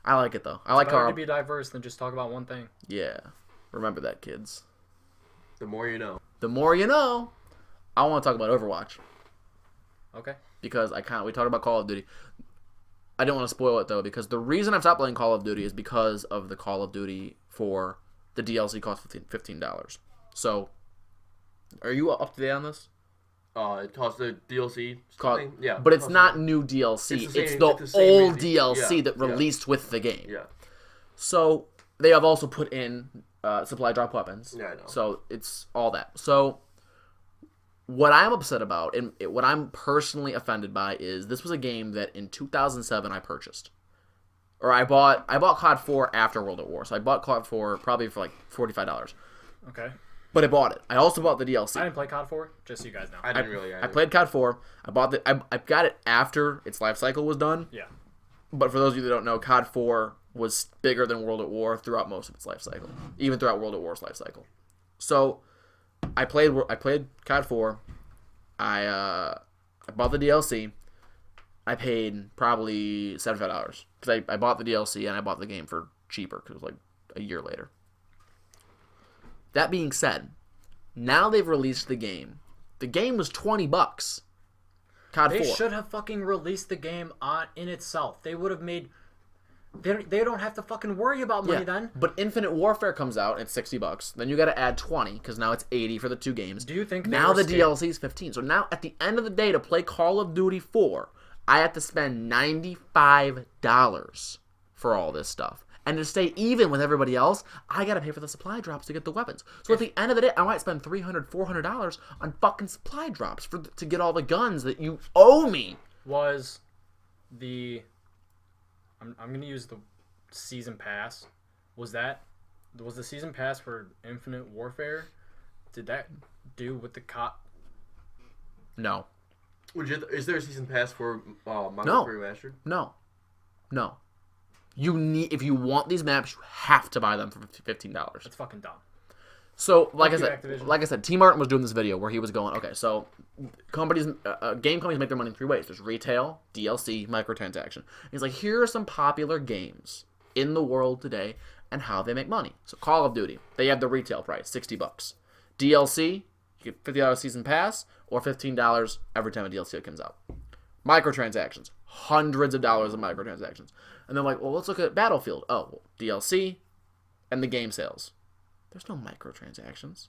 S1: I like it, though. I like
S2: Carl. It's better to be diverse than just talk about one thing.
S1: Yeah. Remember that, kids.
S3: The more you know.
S1: The more you know. I want to talk about Overwatch.
S2: Okay.
S1: Because we talked about Call of Duty. I didn't want to spoil it, though, because the reason I've stopped playing Call of Duty is because of the Call of Duty for the DLC cost $15. So, are you up to date on this?
S3: It costs the DLC. Yeah.
S1: But it's not new DLC. It's the old DLC that released with the game.
S3: Yeah.
S1: So, they have also put in supply drop weapons.
S3: Yeah, I know.
S1: So, it's all that. So, what I'm upset about, and what I'm personally offended by, is this was a game that in 2007 I purchased. Or I bought COD 4 after World at War, so I bought COD 4 probably for like $45.
S2: Okay.
S1: But I bought it. I also bought the DLC.
S2: I didn't play COD 4, just so you guys know.
S3: I didn't really.
S1: I played COD 4. I got it after its life cycle was done.
S2: Yeah.
S1: But for those of you that don't know, COD 4 was bigger than World at War throughout most of its life cycle, even throughout World at War's life cycle. So I played COD 4. I bought the DLC. I paid probably $75 because I bought the DLC and I bought the game for cheaper because it was like a year later. That being said, now they've released the game. The game was $20. COD 4.
S2: They should have fucking released the game in itself. They would have made. They don't have to fucking worry about money then.
S1: But Infinite Warfare comes out and it's $60. Then you got to add 20 because now it's 80 for the two games.
S2: Do you think
S1: now the DLC is 15? So now at the end of the day, to play Call of Duty 4, I have to spend $95 for all this stuff. And to stay even with everybody else, I got to pay for the supply drops to get the weapons. So at the end of the day, I might spend $300, $400 on fucking supply drops to get all the guns that you owe me.
S2: Was the... I'm going to use the season pass. Was the season pass for Infinite Warfare? Did that do with the cop?
S1: No.
S3: Is there a season pass for Modern Warfare Remastered?
S1: No. If you want these maps, you have to buy them for $15.
S2: That's fucking dumb.
S1: So, like I said, T. Martin was doing this video where he was going, okay, so game companies make their money in 3 ways. There's retail, DLC, microtransaction. He's like, here are some popular games in the world today and how they make money. So, Call of Duty, they have the retail price, $60. DLC, you get $50 season pass or $15 every time a DLC comes out. Microtransactions, hundreds of dollars of microtransactions. And they're like, well, let's look at Battlefield. Oh, well, DLC and the game sales. There's no microtransactions,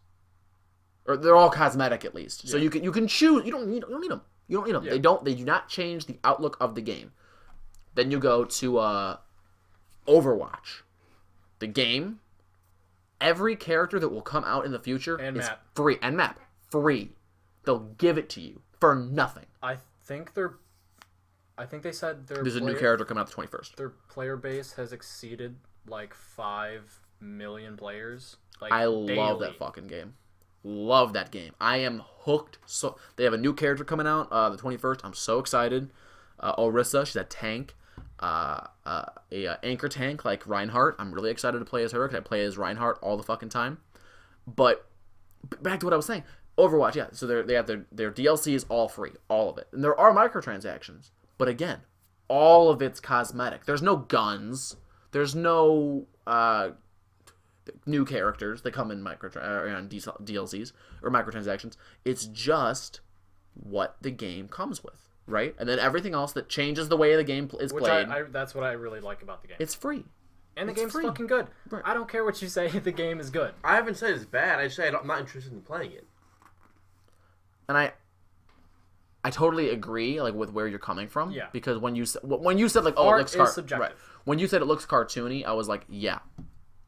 S1: or they're all cosmetic at least. So you can choose. You don't need them. You don't need them. Yeah. They do not change the outlook of the game. Then you go to Overwatch, the game. Every character that will come out in the future is free and map free. They'll give it to you for nothing.
S2: I think they said
S1: there's a new character coming out the 21st.
S2: Their player base has exceeded like 5 million players. Like,
S1: I love that fucking game. Love that game. I am hooked. So they have a new character coming out the 21st. I'm so excited. Orisa, she's a tank. A anchor tank like Reinhardt. I'm really excited to play as her because I play as Reinhardt all the fucking time. But back to what I was saying. Overwatch, yeah. So they have their DLC is all free, all of it. And there are microtransactions. But again, all of it's cosmetic. There's no guns. There's no new characters that come in DLCs or microtransactions. It's just what the game comes with, right? And then everything else that changes the way the game is played.
S2: That's what I really like about the game.
S1: It's free.
S2: And the game's fucking good. Right. I don't care what you say. The game is good.
S3: I haven't said it's bad. I just say I'm not interested in playing it.
S1: And I totally agree, like, with where you're coming from.
S2: Yeah.
S1: Because when you said like, oh,
S2: art
S1: it looks
S2: is subjective.
S1: Right. When you said it looks cartoony, I was like, yeah,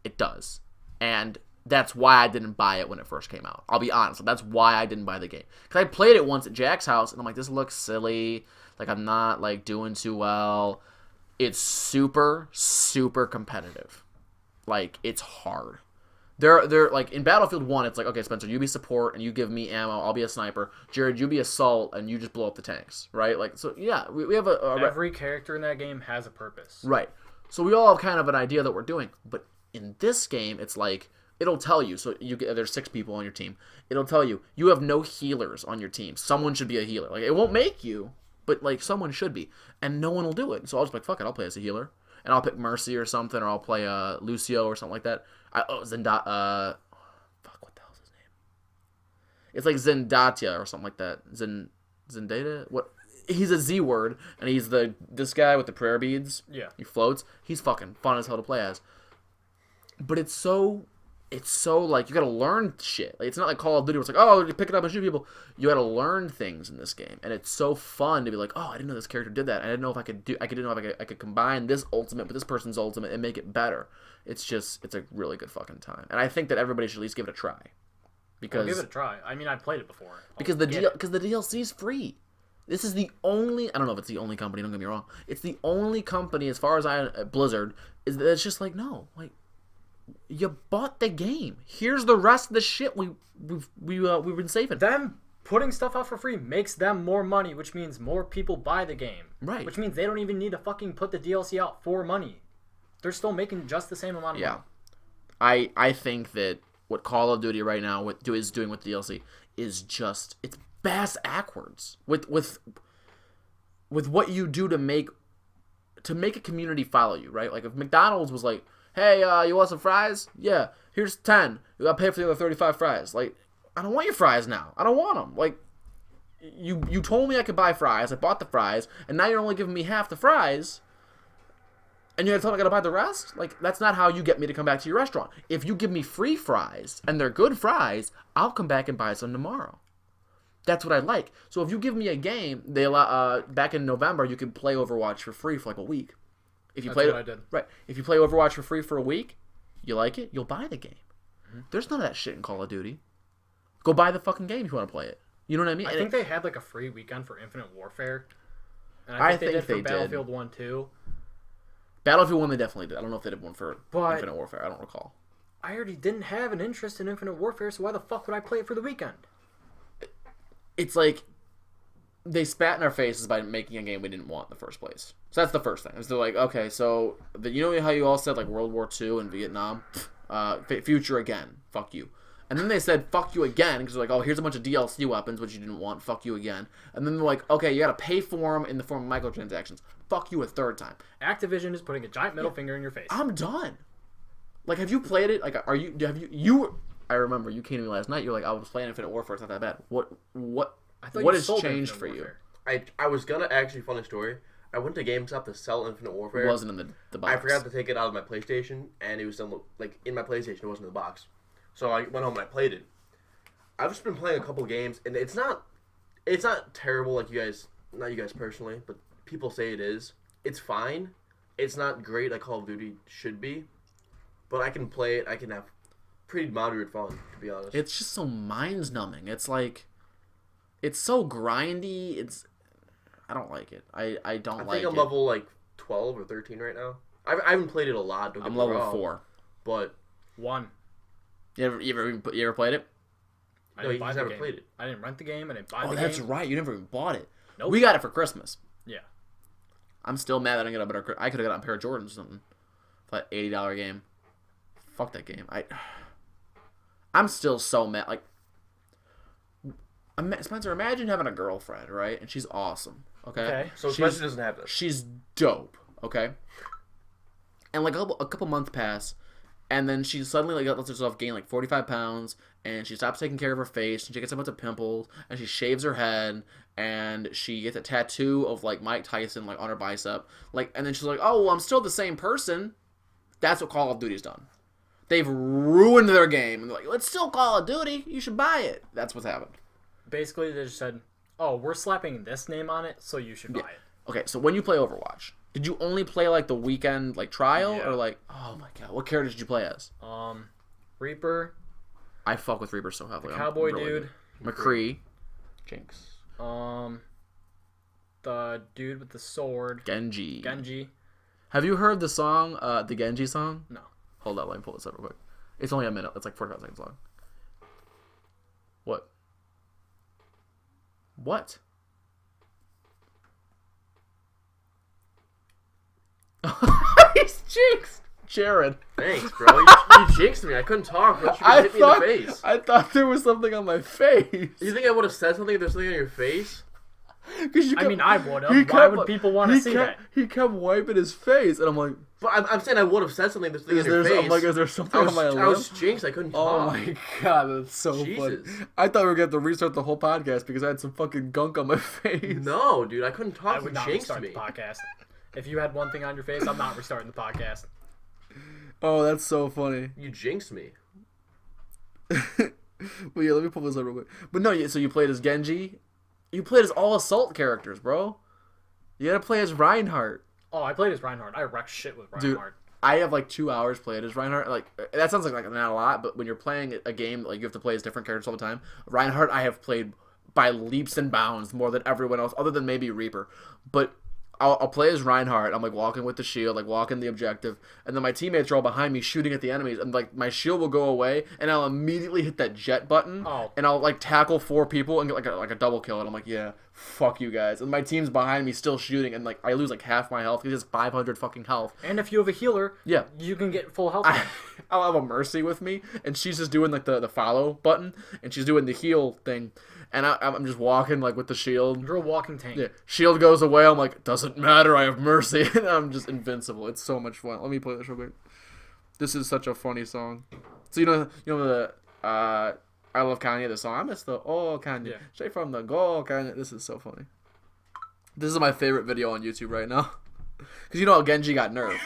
S1: it does. And that's why I didn't buy it when it first came out. I'll be honest. That's why I didn't buy the game. Because I played it once at Jack's house, and I'm like, this looks silly. Like, I'm not, like, doing too well. It's super, super competitive. Like, it's hard. They're like, in Battlefield 1, it's like, okay, Spencer, you be support, and you give me ammo, I'll be a sniper. Jared, you be assault, and you just blow up the tanks, right? Like, so, yeah, we have
S2: every character in that game has a purpose.
S1: Right. So we all have kind of an idea that we're doing. But in this game, it's like, it'll tell you. So there's 6 people on your team. It'll tell you, you have no healers on your team. Someone should be a healer. Like, it won't make you, but, like, someone should be. And no one will do it. So I'll just be like, fuck it, I'll play as a healer. And I'll pick Mercy or something, or I'll play Lucio or something like that. Fuck, what the hell's his name? It's like Zendatia or something like that. Zendata? What? He's a Z word, and he's this guy with the prayer beads.
S2: Yeah.
S1: He floats. He's fucking fun as hell to play as. But it's so like, you gotta learn shit. Like, it's not like Call of Duty where it's like, oh, you pick it up and shoot people. You gotta learn things in this game, and it's so fun to be like, oh, I didn't know this character did that. I didn't know if I could combine this ultimate with this person's ultimate and make it better. It's a really good fucking time, and I think that everybody should at least give it a try.
S2: Because give it a try. I mean, I played it before.
S1: Because the DLC's free. This is the only. I don't know if it's the only company. Don't get me wrong. It's the only company, as far as Blizzard, is that it's just like no, like you bought the game. Here's the rest of the shit we've been saving.
S2: Them putting stuff out for free makes them more money, which means more people buy the game.
S1: Right.
S2: Which means they don't even need to fucking put the DLC out for money. They're still making just the same amount of money.
S1: I think that what Call of Duty right now is doing with DLC is just it's bass backwards with what you do to make a community follow you, right? Like if McDonald's was like, hey, you want some fries? Yeah, here's 10. You gotta pay for the other 35 fries. Like, I don't want your fries now. I don't want them. Like, you told me I could buy fries. I bought the fries, and now you're only giving me half the fries. And you're gonna tell me I gotta buy the rest? Like, that's not how you get me to come back to your restaurant. If you give me free fries, and they're good fries, I'll come back and buy some tomorrow. That's what I like. So if you give me a game, they allow, back in November, you could play Overwatch for free for like a week. If you
S2: That's what I did.
S1: Right. If you play Overwatch for free for a week, you like it, you'll buy the game. Mm-hmm. There's none of that shit in Call of Duty. Go buy the fucking game if you want to play it. You know what I mean?
S2: I think they had like a free weekend for Infinite Warfare. And I think they did for Battlefield 1 too.
S1: Battlefield 1 they definitely did. I don't know if they did one for Infinite Warfare. I don't recall.
S2: I already didn't have an interest in Infinite Warfare, so why the fuck would I play it for the weekend?
S1: It's like they spat in our faces by making a game we didn't want in the first place. So that's the first thing. They're like, okay, so you know how you all said like World War II and Vietnam, future again, fuck you. And then they said fuck you again because they're like, oh, here's a bunch of DLC weapons which you didn't want, fuck you again. And then they're like, okay, you gotta pay for them in the form of microtransactions, fuck you a third time.
S2: Activision is putting a giant middle finger in your face.
S1: I'm done. Like, have you played it? Like, I remember you came to me last night. You're like, I was playing Infinite Warfare. It's not that bad. What has changed for you?
S3: I was gonna actually, funny story. I went to GameStop to sell Infinite Warfare.
S1: It wasn't in the box.
S3: I forgot to take it out of my PlayStation, and it was still like in my PlayStation. It wasn't in the box. So I went home and I played it. I've just been playing a couple games, and it's not terrible like not you guys personally, but people say it is. It's fine. It's not great like Call of Duty should be, but I can play it. I can have pretty moderate fun, to be honest.
S1: It's just so mind-numbing. It's like, it's so grindy. I don't like it. I don't like it.
S3: I think I'm level like 12 or 13 right now. I haven't played it a lot.
S1: I'm level 4.
S3: But
S2: 1.
S1: You ever played it?
S3: No, he's never played it.
S2: I didn't rent the game. I didn't buy the game.
S1: Oh, that's right. You never even bought it.
S2: Nope.
S1: We got it for Christmas.
S2: Yeah.
S1: I'm still mad that I didn't get a better. I could have got a pair of Jordans or something for that $80 game. Fuck that game. I'm still so mad. Like, Spencer, imagine having a girlfriend, right? And she's awesome. Okay.
S3: So Spencer doesn't have this.
S1: She's dope. Okay. And like a couple months pass, and then she suddenly lets herself gain like 45 pounds, and she stops taking care of her face, and she gets a bunch of pimples, and she shaves her head, and she gets a tattoo of like Mike Tyson like on her bicep, like, and then she's like, oh, well, I'm still the same person. That's what Call of Duty's done. They've ruined their game, and they're like, it's still Call of Duty. You should buy it. That's what's happened.
S2: Basically, they just said, oh, we're slapping this name on it, so you should buy it.
S1: Okay, so when you play Overwatch, did you only play like the weekend like trial or like, oh my god, what character did you play as?
S2: Reaper.
S1: I fuck with Reaper so heavily.
S2: The cowboy dude.
S1: McCree. Jinx.
S2: The dude with the sword.
S1: Genji. Have you heard the song, the Genji song?
S2: No.
S1: Hold up, let me pull this up real quick. It's only a minute. It's like 45 seconds long. What? He's jinxed. Jared.
S3: Thanks, bro. You jinxed me. I couldn't talk. Bro. You hit me in the face.
S1: I thought there was something on my face.
S3: You think I would have said something if there's something on your face?
S2: I would have. Why would people want to see that?
S1: He kept wiping his face, and I'm like...
S3: But I'm saying I would have said something if there's something on your face.
S1: I'm like, is there something on my lip?
S3: I was jinxed. I couldn't talk.
S1: Oh my god, that's so funny. I thought we were going to have to restart the whole podcast because I had some fucking gunk on my face.
S3: No, dude, I couldn't talk.
S2: I would not restart the podcast. If you had one thing on your face, I'm not restarting the podcast.
S1: Oh, that's so funny.
S3: You jinxed me.
S1: Well, yeah, let me pull this up real quick. But no, so you played as Genji? You played as all assault characters, bro. You gotta play as Reinhardt.
S2: Oh, I played as Reinhardt. I wrecked shit with Reinhardt.
S1: Dude, I have like 2 hours played as Reinhardt. Like, that sounds like not a lot, but when you're playing a game, like you have to play as different characters all the time. Reinhardt, I have played by leaps and bounds more than everyone else, other than maybe Reaper. But I'll play as Reinhardt. I'm like walking with the shield, like walking the objective, and then my teammates are all behind me shooting at the enemies, and like my shield will go away, and I'll immediately hit that jet button, and I'll like tackle 4 people and get like a double kill, and I'm like, yeah, fuck you guys. And my team's behind me still shooting, and like I lose like half my health. He has 500 fucking health.
S2: And if you have a healer,
S1: yeah,
S2: you can get full health.
S1: I'll have a Mercy with me, and she's just doing like the follow button, and she's doing the heal thing. And I'm just walking, like, with the shield.
S2: You're a walking tank.
S1: Yeah. Shield goes away. I'm like, doesn't matter. I have Mercy. And I'm just invincible. It's so much fun. Let me play this real quick. This is such a funny song. So, you know the, I Love Kanye, the song. I miss the, oh, Kanye. Yeah. Straight from the go, Kanye. This is so funny. This is my favorite video on YouTube right now. Because you know how Genji got nerfed.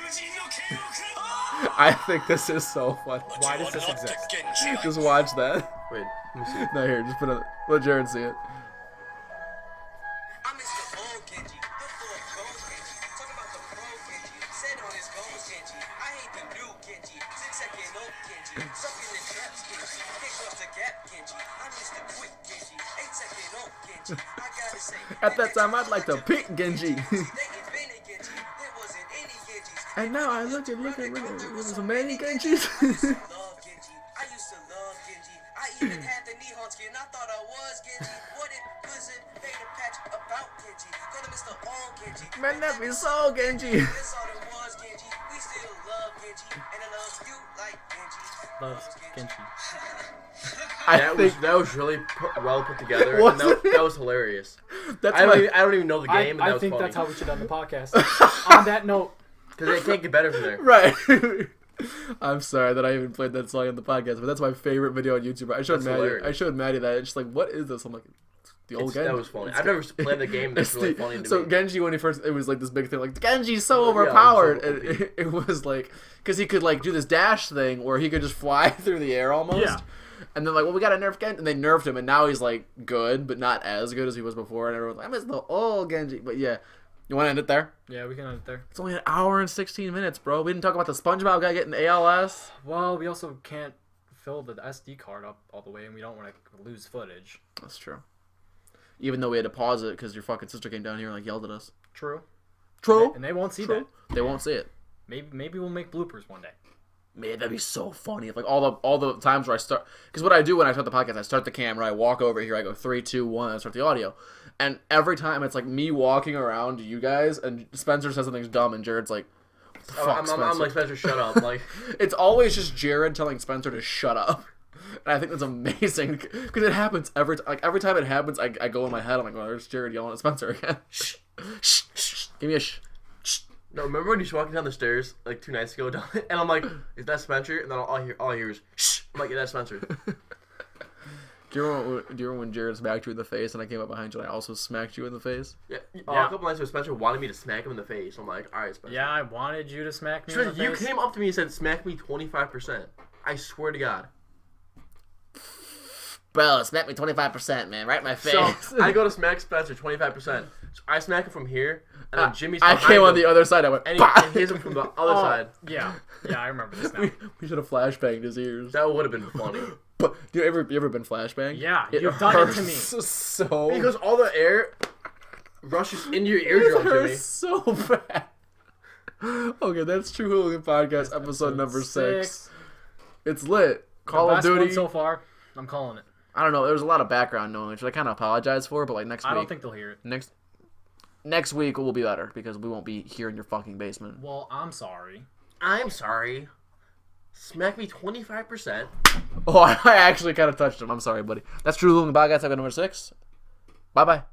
S1: I think this is so funny.
S2: Why does this exist?
S1: Just watch that.
S3: Wait, let me see.
S1: No, here, just put it. Let Jared see it. At that time, I'd like to pick Genji. And now I look at there's so many Genjis.
S4: Even had the Nihon skin, I thought I was Genji. What it Blizzard made a patch about Genji. Go to Mr. All Genji.
S1: Man, that be so Genji.
S4: This all it was Genji. We still love Genji. And I love you like Genji.
S2: Loves Genji.
S3: That was really well put together. And that was hilarious.
S1: That's
S3: I don't even know the game, and that was
S2: think
S3: funny.
S2: that's how we should end the podcast. On that note.
S3: Because it can't get better from there.
S1: Right. I'm sorry that I even played that song on the podcast, but that's my favorite video on YouTube. I showed Maddie that. It's just like, what is this? I'm like, the old Genji.
S3: That was funny. I've never played the game. That's really funny to me.
S1: So Genji, when he first, it was like this big thing, like Genji's so overpowered, and it was like, because he could like do this dash thing where he could just fly through the air almost. Yeah. And then like, well, we got to nerf Genji, and they nerfed him, and now he's like good, but not as good as he was before. And everyone's like, I miss the old Genji, but yeah. You want to end it there?
S2: Yeah, we can end it there.
S1: It's only an hour and 16 minutes, bro. We didn't talk about the SpongeBob guy getting ALS.
S2: Well, we also can't fill the SD card up all the way, and we don't want to lose footage.
S1: That's true. Even though we had to pause it because your fucking sister came down here and like yelled at us.
S2: True.
S1: True.
S2: And they won't see that.
S1: They won't see it.
S2: Maybe we'll make bloopers one day.
S1: Man, that'd be so funny. If, like all the times where I start, because what I do when I start the podcast, I start the camera, I walk over here, I go 3, 2, 1, I start the audio, and every time it's like me walking around you guys, and Spencer says something's dumb, and Jared's like, "What the fuck, Spencer?"
S3: I'm like, Spencer, shut up. Like,
S1: it's always just Jared telling Spencer to shut up, and I think that's amazing because it happens every time it happens. I go in my head, I'm like, "Oh, there's Jared yelling at Spencer again." Shh, shh, shh. Give me a shh.
S3: No, remember when he's walking down the stairs like 2 nights ago, and I'm like, "Is that Spencer?" And then all I hear is "shh." I'm like, "Yeah, that's Spencer."
S1: Do you remember when Jared smacked you in the face, and I came up behind you and I also smacked you in the face?
S3: Yeah. A couple nights ago, Spencer wanted me to smack him in the face. I'm like, "All right, Spencer."
S2: Yeah, I wanted you to smack me in the face.
S3: You came up to me and said, "Smack me 25%." I swear to God.
S1: Bro, smack me 25%, man. Right in my face.
S3: So I go to smack Spencer 25%. So I smack him from here, and then Jimmy's
S1: I
S3: behind
S1: came
S3: him,
S1: on the other side. I went,
S3: and he hits him from the other side.
S2: Yeah, I remember this now.
S1: We should have flashbanged his ears.
S3: That would have been funny.
S1: But you ever been flashbanged?
S2: Yeah, you've done it to me.
S1: So
S3: because all the air rushes into your eardrum, Jimmy.
S1: So bad. Okay, that's True Hooligan Podcast, episode number 6. It's lit. Call of Duty.
S2: So far, I'm calling it.
S1: I don't know. There was a lot of background noise, which I kind of apologize for. But like next week,
S2: I don't think they'll hear it.
S1: Next week will be better because we won't be here in your fucking basement.
S2: Well, I'm sorry.
S3: I'm sorry. Smack me 25%.
S1: Oh, I actually kind of touched him. I'm sorry, buddy. That's True Hooligan Podcast, episode number 6. Bye-bye.